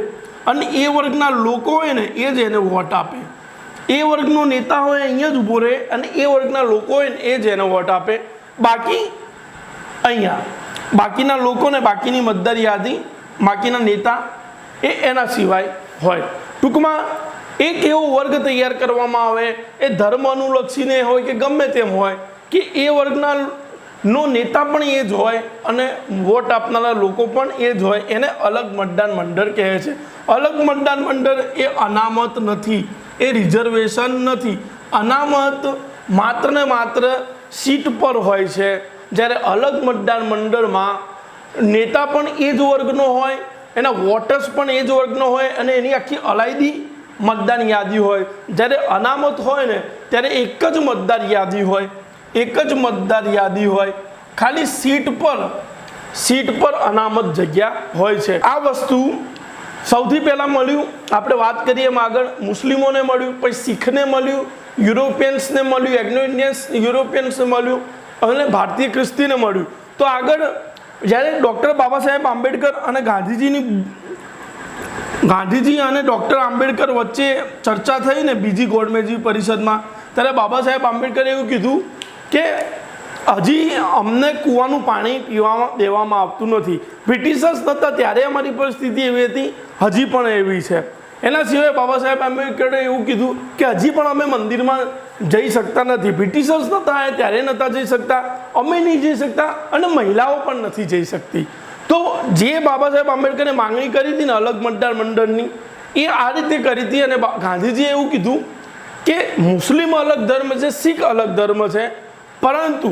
Speaker 1: અને એ વર્ગના લોકો હોય ને એ જ એને વોટ આપે. એ વર્ગનો નેતા હોય અહીંયા જ ઊભો રહે અને એ વર્ગના લોકો હોય ને એ જ એને વોટ આપે. બાકી અહીંયા બાકીના લોકોને બાકીની મતદાર યાદી, બાકીના નેતા એ એના સિવાય હોય. ટૂંકમાં એક એવો વર્ગ તૈયાર કરવામાં આવે, એ ધર્મ અનુલક્ષીને હોય કે ગમે તેમ હોય, કે એ વર્ગના નો નેતા પણ એ જ હોય અને વોટ આપનારા લોકો પણ એ જ હોય. એને અલગ મતદાર મંડળ કહે છે. અલગ મતદાર મંડળ એ અનામત નથી, એ રિઝર્વેશન નથી. અનામત માત્ર ને માત્ર સીટ પર હોય છે, જ્યારે અલગ મતદાર મંડળમાં નેતા પણ એ જ વર્ગનો હોય, એના વોટર્સ પણ એ જ વર્ગનો હોય અને એની આખી અલાયદી મતદાર યાદી હોય. જ્યારે અનામત હોય ને ત્યારે એક જ મતદાર યાદી હોય, એક જ મતદાર યાદી હોય, ખાલી સીટ પર અનામત જગ્યા હોય છે. આ વસ્તુ સૌથી પહેલાં મળ્યું, આપણે વાત કરીએ એમ આગળ, મુસ્લિમોને મળ્યું, પછી શીખને મળ્યું, યુરોપિયન્સને મળ્યું, એગ્નો ઇન્ડિયન્સ યુરોપિયન્સને મળ્યું અને ભારતીય ખ્રિસ્તીને મળ્યું. તો આગળ જ્યારે ડૉક્ટર બાબા સાહેબ આંબેડકર અને ગાંધીજી અને ડૉક્ટર આંબેડકર વચ્ચે ચર્ચા થઈ ને બીજી ગોળમેજી પરિષદમાં, ત્યારે બાબા સાહેબ આંબેડકરે એવું કીધું કે હજી અમને કૂવાનું પાણી પીવામાં દેવામાં આવતું નથી. બ્રિટિશર્સ નહોતા ત્યારે અમારી પરિસ્થિતિ એવી હતી, હજી પણ એવી છે. એના સિવાય બાબા સાહેબ આંબેડકરે એવું કીધું કે હજી પણ અમે મંદિરમાં જઈ શકતા નથી. બ્રિટિશર્સ નહોતા ત્યારે નહોતા જઈ શકતા, અમે નહીં જઈ શકતા અને મહિલાઓ પણ નથી જઈ શકતી. તો જે બાબા સાહેબ આંબેડકરે માંગણી કરી હતી ને અલગ મતદાર મંડળની, એ આ રીતે કરી હતી. અને ગાંધીજીએ એવું કીધું કે મુસ્લિમ અલગ ધર્મ છે, શીખ અલગ ધર્મ છે, પરંતુ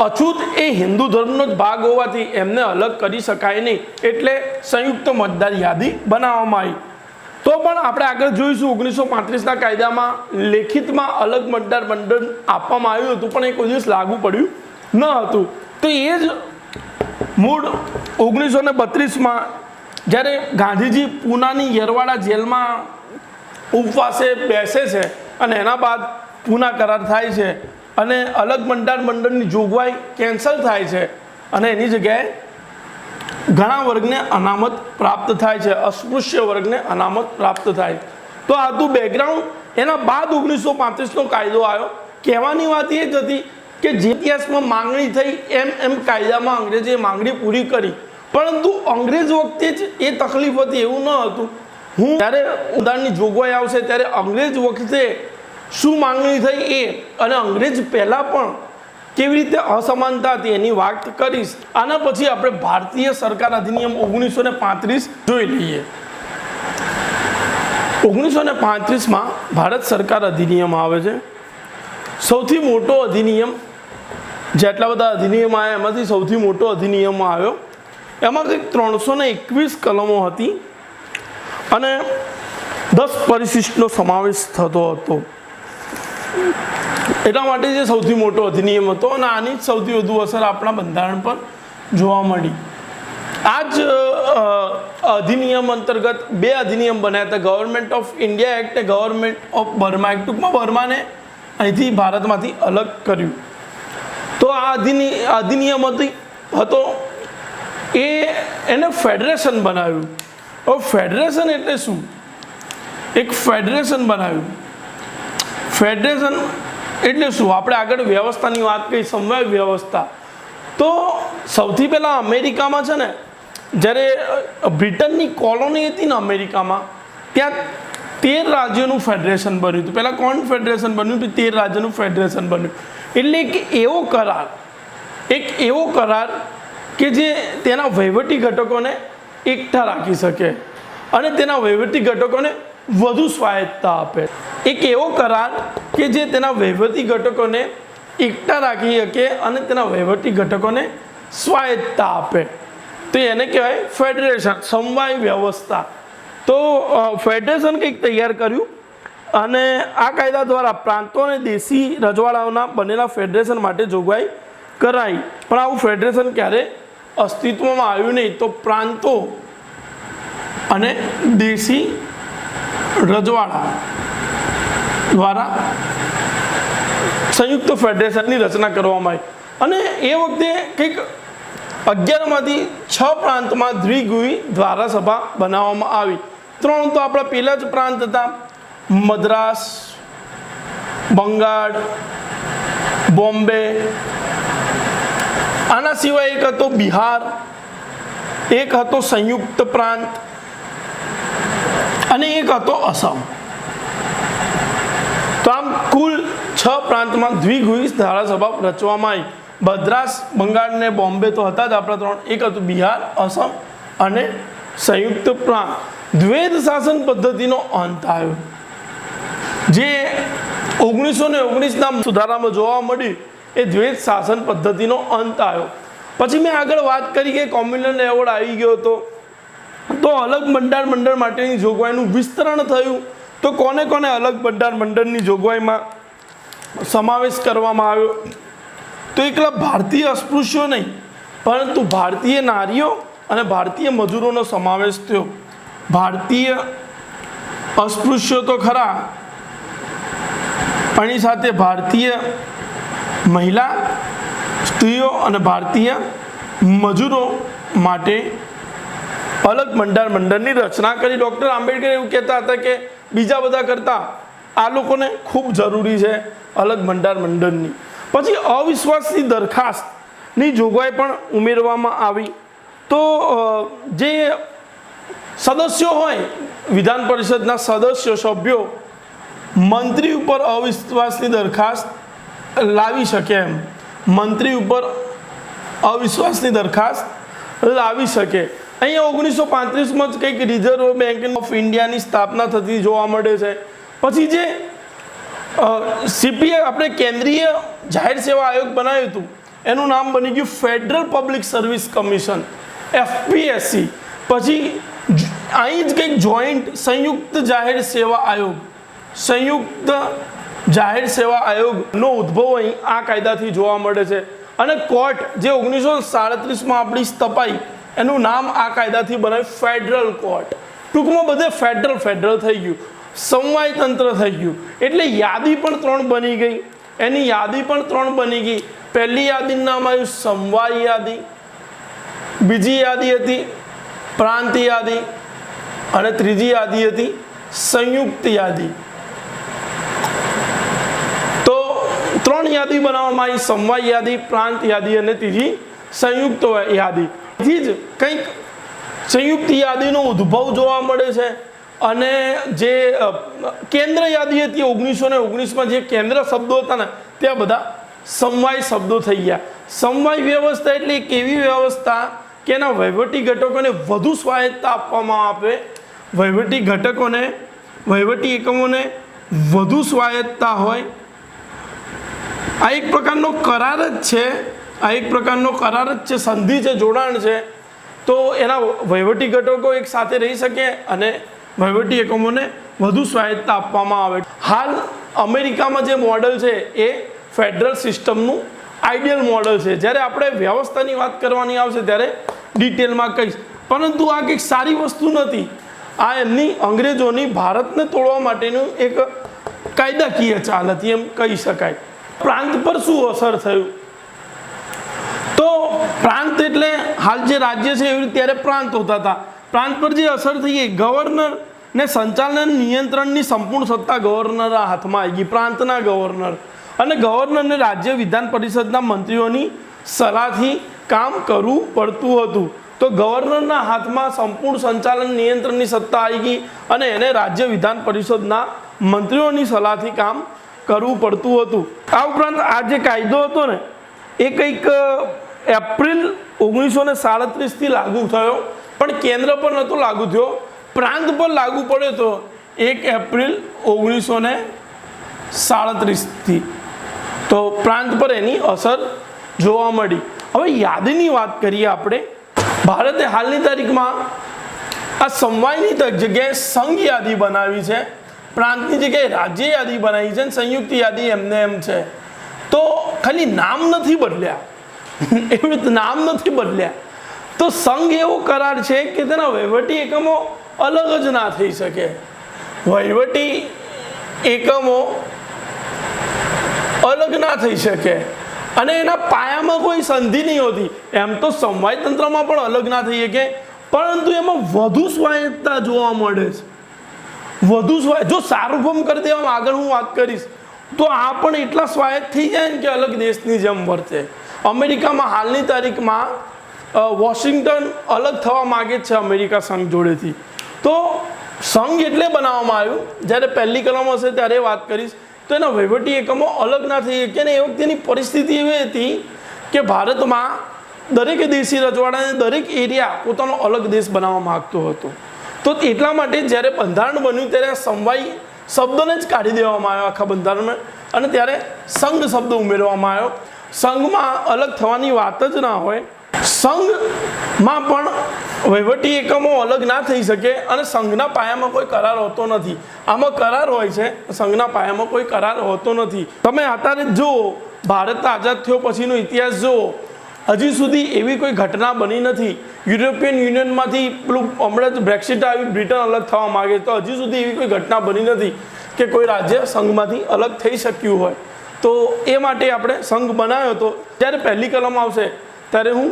Speaker 1: અછૂત એ હિન્દુ ધર્મનો જ ભાગ હોવાથી એમને અલગ કરી શકાય નહીં, એટલે સંયુક્ત મતદાર યાદી બનાવવામાં આવી. તો પણ આપણે આગળ જોઈશું 1935ના કાયદામાં લેખિતમાં અલગ મતદાર મંડળ આપવામાં આવ્યું હતું, પણ એ કોઈ દિવસ લાગુ પડ્યું ન હતું. તો એ જ મૂળ 1932માં જ્યારે ગાંધીજી પૂનાની યરવાડા જેલમાં ઉપવાસે બેસે છે અને એના બાદ પૂના કરાર થાય છે અને અલગ મતદાર મંડળની જોગવાઈ કેન્સલ થાય છે અને એની જગ્યાએ ઘણા વર્ગને અનામત પ્રાપ્ત થાય છે, અસ્પૃશ્ય વર્ગને અનામત પ્રાપ્ત થાય. તો આ હતું બેકગ્રાઉન્ડ. એના બાદ 1935નો કાયદો આવ્યો. કહેવાની વાત એ જ હતી કે જે ઇતિહાસમાં માંગણી થઈ એમ કાયદામાં અંગ્રેજે માંગણી પૂરી કરી, પરંતુ અંગ્રેજ વખતે જ એ તકલીફ હતી એવું ન હતું. જ્યારે ઉદાહરણની જોગવાઈ આવશે ત્યારે અંગ્રેજ વખતે શું માંગણી થઈ એ અને અંગ્રેજ પહેલાં પણ કેવી રીતે અસમાનતા હતી એની વાત કરીશ. આના પછી આપણે ભારતીય સરકાર અધિનિયમ 1935 જોઈ લઈએ. 1935માં ભારત સરકાર અધિનિયમ આવે છે. સૌથી મોટો અધિનિયમ, જેટલા બધા અધિનિયમ આવ્યા એમાંથી સૌથી મોટો અધિનિયમ આવ્યો. એમાં કંઈક 321 કલમો હતી અને 10 પરિશિષ્ટનો સમાવેશ થતો હતો. એટલા માટે જે સૌથી મોટો અધિનિયમ હતો અને આની જ સૌથી વધુ અસર આપણા બંધારણ પર જોવા મળી. આ જ અધિનિયમ અંતર્ગત 2 અધિનિયમ બન્યા હતા, ગવર્મેન્ટ ઓફ ઇન્ડિયા એક્ટ અને ગવર્મેન્ટ ઓફ બર્મા એક્ટ. ટૂંકમાં બર્માને અહીંથી ભારતમાંથી અલગ કર્યું. તો આ અધિનિયમ હતો એને ફેડરેશન બનાવ્યું. હવે ફેડરેશન એટલે શું? એક ફેડરેશન બનાવ્યું. ફેડરેશન એટલે શું? આપણે આગળ વ્યવસ્થાની વાત કરી, સમવાય વ્યવસ્થા. તો સૌથી પહેલાં અમેરિકામાં છે ને, જ્યારે બ્રિટનની કોલોની હતી ને અમેરિકામાં, ત્યાં 13 રાજ્યોનું ફેડરેશન બન્યું હતું. પહેલાં કોન્ફેડરેશન બન્યું હતું, 13 રાજ્યોનું ફેડરેશન બન્યું. એટલે એક એવો કરાર કે જે તેના વહીવટી ઘટકોને એકઠા રાખી શકે અને તેના વહીવટી ઘટકોને વધુ સ્વાયત્તતા આપે. એક એવો કરાર કે જે તેના વહીવટી ઘટકોને એકઠા રાખી શકે અને તેના વહીવટી ઘટકોને સ્વાયત્તતા આપે. તો એને કહેવાય ફેડરેશન, સમવાય વ્યવસ્થા. તો ફેડરેશન કંઈક તૈયાર કર્યું અને આ કાયદા દ્વારા પ્રાંતો અને દેશી રજવાડાઓના બનેલા ફેડરેશન માટે જોગવાઈ કરાઈ. પણ આવું ફેડરેશન ક્યારે અસ્તિત્વમાં આવ્યું નહીં. તો પ્રાંતો અને દેશી રજવાડા દ્વારા સંયુક્ત ફેડરેશનની રચના કરવામાં આવી અને એ વખતે કંઈક 11માંથી 6 પ્રાંતમાં દ્વિગુઈ ધારાસભા બનાવવામાં આવી. 3 તો આપણા પહેલા જ પ્રાંત હતા, મદ્રાસ, બંગાળ, બોમ્બે. આના સિવાય એક હતો બિહાર, એક હતો સંયુક્ત પ્રાંત અને એક હતો અસમ. તો આમ કુલ 6 પ્રાંતમાં દ્વિગુઈ ધારાસભા રચવામાં આવી. મદ્રાસ, બંગાળ ને બોમ્બે તો હતા જ આપણા 3, એક હતું બિહાર, અસમ અને સંયુક્ત પ્રાંત. દ્વૈત શાસન પદ્ધતિનો અંત આવ્યો. જે 1919ના સુધારામાં જોવા મળ્યું એ દ્વૈત શાસન પદ્ધતિનો અંત આવ્યો. પછી મેં આગળ વાત કરી કે કોમ્યુનલ એવોર્ડ આવી ગયો હતો, તો અલગ બંધારણ મંડળ માટેની જોગવાઈનું વિસ્તરણ થયું. તો કોને કોને અલગ બંધારણ મંડળની જોગવાઈમાં સમાવેશ કરવામાં આવ્યો? તો એકલા ભારતીય અસ્પૃશ્યો નહીં, પરંતુ ભારતીય નારીઓ અને ભારતીય મજૂરોનો સમાવેશ થયો. ભારતીય અસ્પૃશ્યો તો ખરા, પણ એની સાથે ભારતીય મહિલા, સ્ત્રીઓ અને ભારતીય મજૂરો માટે અલગ બંધારણ મંડળની રચના કરી. ડૉક્ટર આંબેડકર એવું કહેતા હતા કે બીજા બધા કરતાં આ લોકોને ખૂબ જરૂરી છે અલગ બંધારણ મંડળની. પછી અવિશ્વાસની દરખાસ્તની જોગવાઈ પણ ઉમેરવામાં આવી. તો જે સદસ્યો હોય, વિધાન પરિષદના સદસ્યો, સભ્યો મંત્રી ઉપર અવિશ્વાસની દરખાસ્ત લાવી શકે એમ, મંત્રી ઉપર અવિશ્વાસની દરખાસ્ત લાવી શકે. અહીંયા 1935માં જ કંઈક રિઝર્વ બેંક ઓફ ઇન્ડિયાની સ્થાપના થતી જોવા મળે છે. પછી જે સીપીઆઈ આપણે કેન્દ્રીય જાહેર સેવા આયોગ બનાવ્યું હતું, એનું નામ બની ગયું federal public service commission, FPSC. પછી અહીં જ કંઈક જોઈન્ટ સંયુક્ત જાહેર સેવા આયોગ, સંયુક્ત જાહેર સેવા આયોગનો ઉદ્ભવ અહીં આ કાયદાથી જોવા મળે છે. અને કોર્ટ જે 1937માં આપણી સ્થપાઈ, એનું નામ આ કાયદાથી બનાવ્યું ફેડરલ કોર્ટ. ટૂંકમાં બધે ફેડરલ થઈ ગયું, સમવાય તંત્ર થઈ ગયું. એટલે યાદી પણ 3 બની ગઈ. એની યાદી પણ 3 બની ગઈ. પહેલી યાદીનું નામ આવ્યું સમવાય યાદી, બીજી યાદી હતી પ્રાંત યાદી, અને ત્રીજી યાદી હતી સંયુક્ત યાદી. તો 3 યાદી બનાવવામાં આવી, સમવાય યાદી, પ્રાંત યાદી અને ત્રીજી સંયુક્ત યાદી. થી જ કંઈક સંયુક્ત યાદીનો ઉદ્ભવ જોવા મળે છે. અને જે કેન્દ્ર યાદી હતી 1919માં, જે કેન્દ્ર શબ્દો હતા ને ત્યાં બધા સમવાય શબ્દો થઈ ગયા. સમવાય વ્યવસ્થા એટલે એક એવી વ્યવસ્થા કે એના વહીવટી ઘટકોને વધુ સ્વાયત્તતા આપવામાં આવે, વહીવટી એકમોને વધુ સ્વાયત્તતા હોય. આ એક પ્રકારનો કરાર જ છે, સંધિ છે, જોડાણ છે. તો એના વહીવટી ઘટકો એક સાથે રહી શકે અને વહીવટી એકમોને વધુ સ્વાયત્તતા આપવામાં આવે. હાલ અમેરિકામાં જે મોડલ છે એ ફેડરલ સિસ્ટમનું આઈડિયલ મોડલ છે. જ્યારે આપણે વ્યવસ્થાની વાત કરવાની આવશે ત્યારે ડિટેલમાં કહીશ. પરંતુ આ કંઈક સારી વસ્તુ નથી. આ એમની અંગ્રેજોની ભારતને તોડવા માટેનું એક કાયદાકીય ચાલ હતી એમ કહી શકાય. પ્રાંત પર શું અસર થયું? તો પ્રાંત એટલે હાલ જે રાજ્ય છે એવી રીતે ત્યારે પ્રાંત હોતા હતા. પ્રાંત પર જે અસર થઈ ગઈ, ગવર્નરને સંચાલન નિયંત્રણની સંપૂર્ણ સત્તા ગવર્નરના હાથમાં આવી ગઈ, પ્રાંતના ગવર્નર. અને ગવર્નરને રાજ્ય વિધાન પરિષદના મંત્રીઓની સલાહથી કામ કરવું પડતું હતું. તો ગવર્નરના હાથમાં સંપૂર્ણ સંચાલન નિયંત્રણની સત્તા આવી ગઈ અને એને રાજ્ય વિધાન પરિષદના મંત્રીઓની સલાહથી કામ કરવું પડતું હતું. આ ઉપરાંત આ જે કાયદો હતો ને એ કંઈક એપ્રિલ 1937થી લાગુ થયો, પણ કેન્દ્ર પર નહોતો લાગુ થયો, પ્રાંત પર લાગુ પડ્યો તો 1 એપ્રિલ 1937થી. તો પ્રાંત પર એની અસર જોવા મળી. હવે યાદીની વાત કરીએ આપણે. ભારતે હાલની તારીખમાં આ સમવાયની જગ્યાએ સંઘ યાદી બનાવી છે, પ્રાંતની જગ્યાએ રાજ્ય યાદી બનાવી છે, સંયુક્ત યાદી એમને એમ છે. તો ખાલી નામ નથી બદલ્યા, એવી નામ નથી બદલ્યા. તો સંઘ એવો કરાર છે કે તેના વહીવટી એકમો અલગ જ ના થઈ શકે. વહીવટી એકમો અલગ ના થઈ શકે અને એના પાયામાં કોઈ સંધિ નહીં હોતી. એમ તો સમવાય તંત્રમાં પણ અલગ ના થઈ શકે, પરંતુ એમાં વધુ સ્વાયત્તતા જોવા મળે છે. જો સાર્વભૌમ કરી દેવામાં આગળ હું વાત કરીશ તો આ પણ એટલા સ્વાયત્ત થઈ જાય ને કે અલગ દેશની જેમ વર્તે. અમેરિકામાં હાલની તારીખમાં વોશિંગ્ટન અલગ થવા માગે છે અમેરિકા સંઘ જોડેથી. તો સંઘ એટલે બનાવવામાં આવ્યું, જ્યારે પહેલી કલમ હશે ત્યારે વાત કરીશ, તો એના વહીવટી એકમો અલગ ના થઈ શકે. અને એ વખતેની પરિસ્થિતિ એવી હતી કે ભારતમાં દરેક દેશી રજવાડાને દરેક એરિયા પોતાનો અલગ દેશ બનાવવા માગતો હતો. તો એટલા માટે જ્યારે બંધારણ બન્યું ત્યારે સમવાય શબ્દને જ કાઢી દેવામાં આવ્યો આખા બંધારણમાં અને ત્યારે સંઘ શબ્દ ઉમેરવામાં આવ્યો. સંઘમાં અલગ થવાની વાત જ ના હોય. સંઘમાં પણ વહીવટી એકમો અલગ ના થઈ શકે અને સંઘના પાયામાં કોઈ કરાર હોતો નથી. આમાં કરાર હોય છે, સંઘના પાયામાં કોઈ કરાર હોતો નથી. તમે અત્યારે જુઓ, ભારત આઝાદ થયો પછીનો ઇતિહાસ જુઓ, હજી સુધી એવી કોઈ ઘટના બની નથી. યુરોપિયન યુનિયનમાંથી પેલું હમણાં જ બ્રેક્સિટ આવી, બ્રિટન અલગ થવા માગે, તો હજી સુધી એવી કોઈ ઘટના બની નથી કે કોઈ રાજ્ય સંઘમાંથી અલગ થઈ શક્યું હોય. તો એ માટે આપણે સંઘ બનાવ્યો હતો. જ્યારે પહેલી કલમ આવશે ત્યારે હું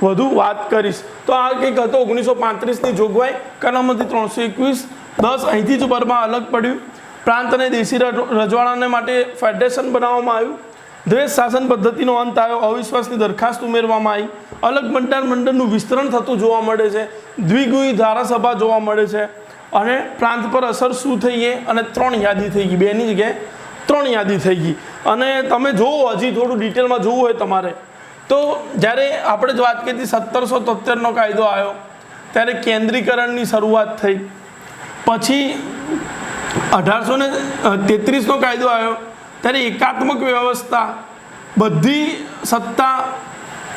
Speaker 1: વધુ વાત કરીશ. તો આ કંઈક હતો 1935ની જોગવાઈ. કલમ હતી 321. 10 અહીંથી જ બરમાં અલગ પડ્યું. પ્રાંત અને દેશી રજવાડાને માટે ફેડરેશન બનાવવામાં આવ્યું. દ્વેષ શાસન પદ્ધતિનો અંત આવ્યો. અવિશ્વાસની દરખાસ્ત ઉમેરવામાં આવી. અલગ બંધારણ મંડળનું વિસ્તરણ થતું જોવા મળે છે. દ્વિગુઈ ધારાસભા જોવા મળે છે. અને પ્રાંત પર અસર શું થઈ એ અને 3 યાદી થઈ ગઈ. 2ની જગ્યાએ 3 યાદી થઈ ગઈ. અને તમે જુઓ, હજી થોડું ડિટેલમાં જોવું હોય તમારે, તો જ્યારે આપણે જ વાત કરી 1773નો કાયદો આવ્યો ત્યારે કેન્દ્રીકરણની શરૂઆત થઈ. પછી 1833નો કાયદો આવ્યો ત્યારે એકાત્મક વ્યવસ્થા, બધી સત્તા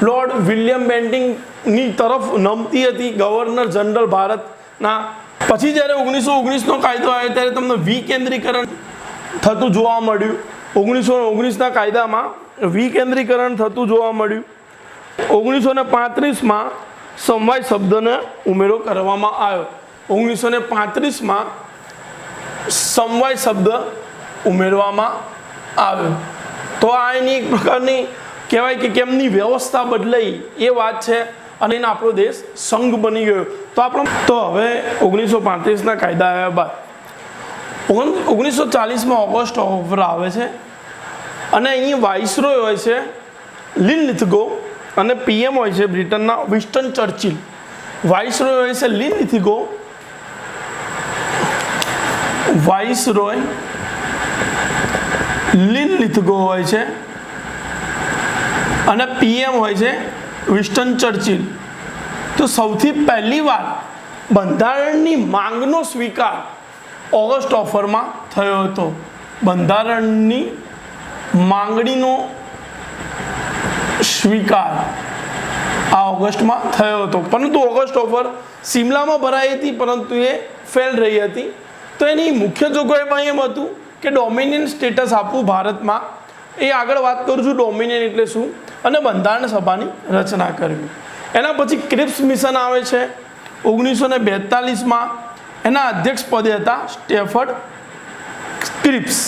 Speaker 1: લોર્ડ વિલિયમ બેન્ટિંગની તરફ નમતી હતી, ગવર્નર જનરલ ભારતના. પછી જ્યારે 1919નો કાયદો આવ્યો ત્યારે તમને વિકેન્દ્રીકરણ થતું જોવા મળ્યું. 1919ના કાયદામાં વિકેન્દ્રીકરણ થતું જોવા મળ્યું. 1935માં સમવાય શબ્દને ઉમેરો કરવામાં આવ્યો. 1935માં સમવાય શબ્દ ઉમેરવામાં આવ્યો. તો આ એની એક પ્રકારની કહેવાય કે કેમની વ્યવસ્થા બદલાઈ એ વાત છે અને એનો આપણો દેશ સંઘ બની ગયો. તો હવે 1935ના કાયદા આવ્યા બાદ 1940માં ઓગસ્ટ ઓફર આવે છે અને અહીં વાઇસરોય હોય છે લિનલિથગો અને પીએમ હોય છે બ્રિટનના વિન્સ્ટન ચર્ચિલ. વાઇસરોય હોય છે લિનલિથગો, વાઇસરોય લિનલિથગો હોય છે અને પીએમ હોય છે વિન્સ્ટન ચર્ચિલ. તો સૌથી પહેલી વાર બંધારણની માંગનો સ્વીકાર ઓગસ્ટ ઓફરમાં થયો હતો. બંધારણની માંગણીનો સ્વીકાર આ ઓગસ્ટમાં થયો હતો. પરંતુ ઓગસ્ટ ઓફર સિમલામાં ભરાઈ હતી, પરંતુ એ ફેલ રહી હતી. તો એની મુખ્ય જોગવાઈમાં એમ હતું કે ડોમિનિયન સ્ટેટસ આપવું ભારતમાં. એ આગળ વાત કરું છું ડોમિનિયન એટલે શું, અને બંધારણ સભાની રચના કરવી. એના પછી ક્રિપ્સ મિશન આવે છે 1942માં. એના અધ્યક્ષ પદે હતા સ્ટેફર્ડ ક્રિપ્સ.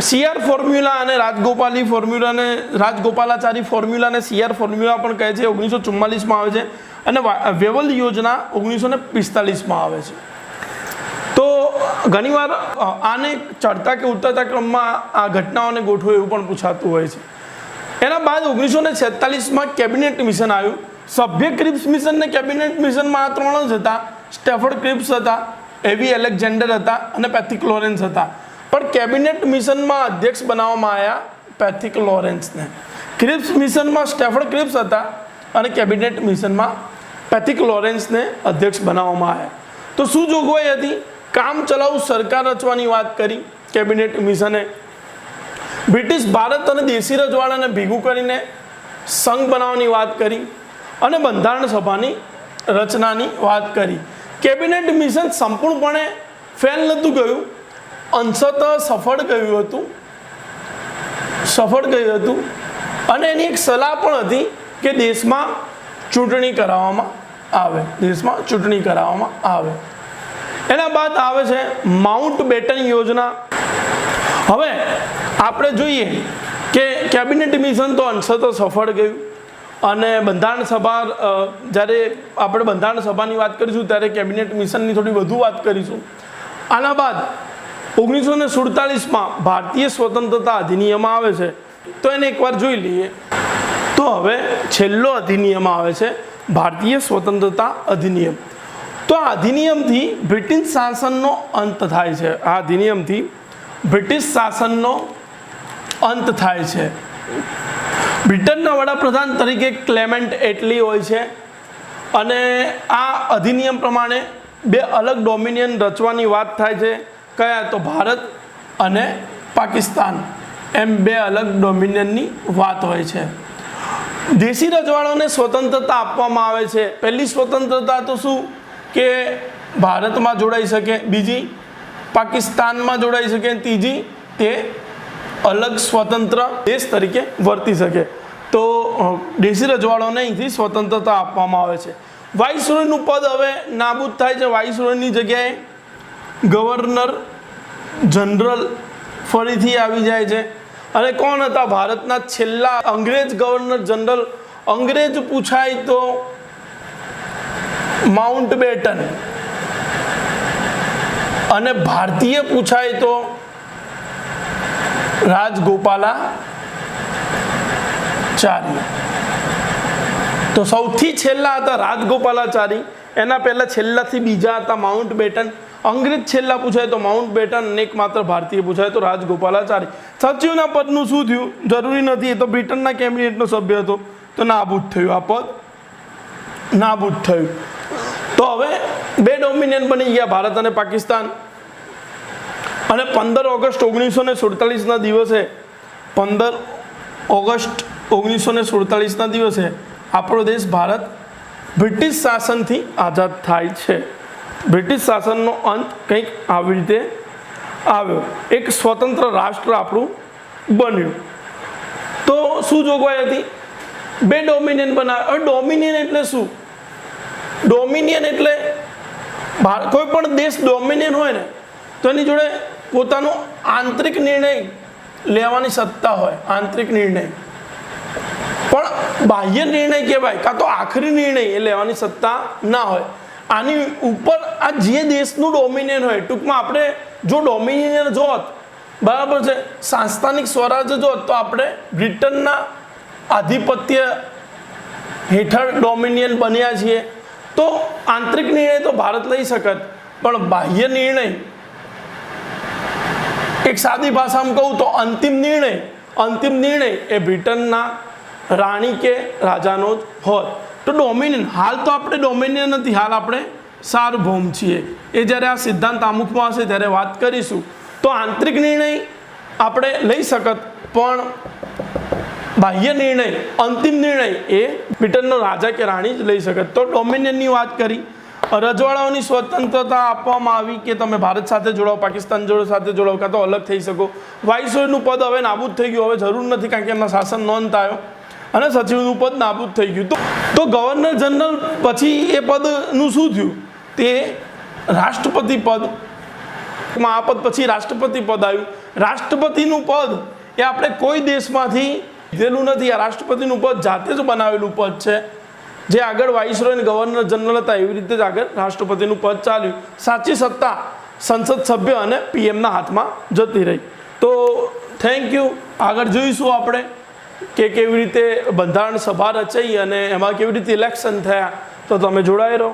Speaker 1: સીઆર ફોર્મ્યુલા અને રાજગોપાલી ફોર્મ્યુલાને, રાજગોપાલાચારી ફોર્મ્યુલાને સીઆર ફોર્મ્યુલા પણ કહે છે. 1944માં આવે છે અને વેવલ યોજના 1945માં આવે છે. તો ઘણીવાર આને ચડતા કે ઉતરતા ક્રમમાં આ ઘટનાઓને ગોઠવો એવું પણ પૂછાતું હોય છે. એના બાદ 1946માં કેબિનેટ મિશન આવ્યું. સભ્ય ક્રિપ્સ મિશન ને કેબિનેટ મિશનમાં આ 3 જ હતા. સ્ટેફર્ડ ક્રિપ્સ હતા, એવી એલેક્ઝેન્ડર હતા અને પેથિક લોરેન્સ હતા. પણ કેબિનેટ મિશનમાં અધ્યક્ષ બનાવવામાં આવ્યા પેથિક લોરેન્સને. ક્રિપ્સ મિશનમાં સ્ટેફર્ડ ક્રિપ્સ હતા અને કેબિનેટ મિશનમાં પેથિક લોરેન્સને અધ્યક્ષ બનાવવામાં આવ્યા. તો શું જોગવાઈ હતી? કામ ચલાઉ સરકાર રચવાની વાત કરી કેબિનેટ મિશને. બ્રિટિશ ભારત અને દેશી રજવાડાને ભેગું કરીને સંઘ બનાવવાની વાત કરી અને બંધારણ સભાની રચનાની વાત કરી. કેબિનેટ મિશન સંપૂર્ણપણે ફેલ નહોતું ગયું, અંશતઃ સફળ ગયું હતું. અને એની એક સલાહ પણ હતી કે દેશમાં ચૂંટણી કરાવવામાં આવે. એના બાદ આવે છે માઉન્ટ બેટન યોજના. હવે આપણે જોઈએ કે કેબિનેટ મિશન તો અંશતઃ સફળ ગયું અને બંધારણ સભા, જ્યારે આપણે બંધારણ સભાની વાત કરીશું ત્યારે કેબિનેટ મિશનની થોડી વધુ વાત કરીશું. આના બાદ 1947માં ભારતીય સ્વતંત્રતા અધિનિયમ આવે છે. તો એને એકવાર જોઈ લઈએ. તો હવે છેલ્લો અધિનિયમ આવે છે ભારતીય સ્વતંત્રતા અધિનિયમ. તો આ અધિનિયમથી બ્રિટિશ શાસનનો અંત થાય છે. આ અધિનિયમથી બ્રિટિશ શાસનનો અંત થાય છે. બ્રિટનના વડાપ્રધાન તરીકે ક્લેમેન્ટ એટલી હોય છે અને આ અધિનિયમ પ્રમાણે 2 અલગ ડોમિનિયન રચવાની વાત થાય છે. કયા? તો ભારત અને પાકિસ્તાન એમ બે અલગ ડોમિનિયનની વાત હોય છે. દેશી રજવાડાઓને સ્વતંત્રતા આપવામાં આવે છે. પહેલી સ્વતંત્રતા તો શું કે ભારતમાં જોડાઈ શકે, બીજી પાકિસ્તાનમાં જોડાઈ શકે, ત્રીજી તે અલગ સ્વતંત્ર દેશ તરીકે વર્તી શકે. તો દેશી રજવાડાઓને અહીંથી સ્વતંત્રતા આપવામાં આવે છે. વાઇસરોયનું પદ હવે નાબૂદ થાય છે. વાઇસરોયની જગ્યાએ ગવર્નર જનરલ ફરીથી આવી જાય છે. અને કોણ હતા ભારતના છેલ્લા અંગ્રેજ ગવર્નર જનરલ? અંગ્રેજ પૂછાય તો માઉન્ટ બેટન, અને ભારતીય પૂછાય તો રાજગોપાલાચારી. તો સૌથી છેલ્લા હતા રાજગોપાલાચારી, એના પહેલા છેલ્લાથી બીજા હતા માઉન્ટ બેટન. અંગ્રેજ છેલ્લા પૂછાય તો માઉન્ટ બેટન, અને એકમાત્ર ભારતીય પૂછાય તો રાજગોપાલાચારી. સચિવના પદનું શું થયું? જરૂરી નથી, એ તો બ્રિટનના કેબિનેટનો સભ્ય હતો, તો નાબૂદ થયું. આ પદ નાબૂદ થયું. તો હવે બે ડોમિનિયન બની ગયા, ભારત અને પાકિસ્તાન. અને 15 ઓગસ્ટ 1947ના દિવસે 15 ઓગસ્ટ 1947ના દિવસે આપણો દેશ ભારત બ્રિટિશ શાસનથી આઝાદ થાય છે. બ્રિટિશ શાસનનો અંત કંઈક આવી રીતે આવ્યો. એક સ્વતંત્ર રાષ્ટ્ર આપણું બન્યું. તો શું જોગવાઈ હતી? બે ડોમિનિયન બનાવે. ડોમિનિયન એટલે શું? ડોમિનિયન એટલે કોઈ પણ દેશ ડોમિનિયન હોય ને તો એની જોડે પોતાનો આંતરિક નિર્ણય લેવાની સત્તા હોય. આંતરિક નિર્ણય પણ બાહ્ય નિર્ણય કહેવાય, કાં તો આખરી નિર્ણય એ લેવાની સત્તા ના હોય. આની ઉપર આ જે દેશનું ડોમિનિયન હોય, ટૂંકમાં આપણે જો ડોમિનિયન જોત, બરાબર છે, સંસ્થાનિક સ્વરાજ્ય જોત, તો આપણે બ્રિટનના આધિપત્ય હેઠળ ડોમિનિયન બન્યા છીએ. તો આંતરિક નિર્ણય તો ભારત લઈ શકત, પણ બાહ્ય નિર્ણય, એક સાદી ભાષામાં કહું તો અંતિમ નિર્ણય એ બ્રિટનના રાણી કે રાજાનો જ હોત. તો ડોમિનિયન, હાલ તો આપણે ડોમિનિયન નથી, હાલ આપણે સાર્વભૌમ છીએ. એ જ્યારે આ સિદ્ધાંત આમુખમાં હશે ત્યારે વાત કરીશું. તો આંતરિક નિર્ણય આપણે લઈ શકત, પણ બાહ્ય નિર્ણય, અંતિમ નિર્ણય એ બ્રિટનનો રાજા કે રાણી જ લઈ શકત. તો ડોમિનિયનની વાત કરી. રજવાડાઓની સ્વતંત્રતા આપવામાં આવી કે તમે ભારત સાથે જોડાઓ, પાકિસ્તાન સાથે જોડાઓ, કાં તો અલગ થઈ શકો. વાઇસરોયનું પદ હવે નાબૂદ થઈ ગયું, હવે જરૂર નથી, કારણ કે એમના શાસન નોંધ આવ્યો, અને સચિવનું પદ નાબૂદ થઈ ગયું. તો ગવર્નર જનરલ પછી એ પદનું શું થયું? તે રાષ્ટ્રપતિ પદ. આ પદ પછી રાષ્ટ્રપતિ પદ આવ્યું. રાષ્ટ્રપતિનું પદ એ આપણે કોઈ દેશમાંથી લીધેલું નથી. આ રાષ્ટ્રપતિનું પદ જાતે જ બનાવેલું પદ છે. જે આગળ વાઇસરોય અને ગવર્નર જનરલ હતા, એવી રીતે જ આગળ રાષ્ટ્રપતિનું પદ ચાલ્યું. સાચી સત્તા સંસદ સભ્ય અને પીએમના હાથમાં જતી રહી. તો થેન્ક યુ. આગળ જોઈશું આપણે કે કેવી રીતે બંધારણ સભા રચાઈ અને એમાં કેવી રીતે ઇલેક્શન થયા. તો તમે જોડાઈ રહો.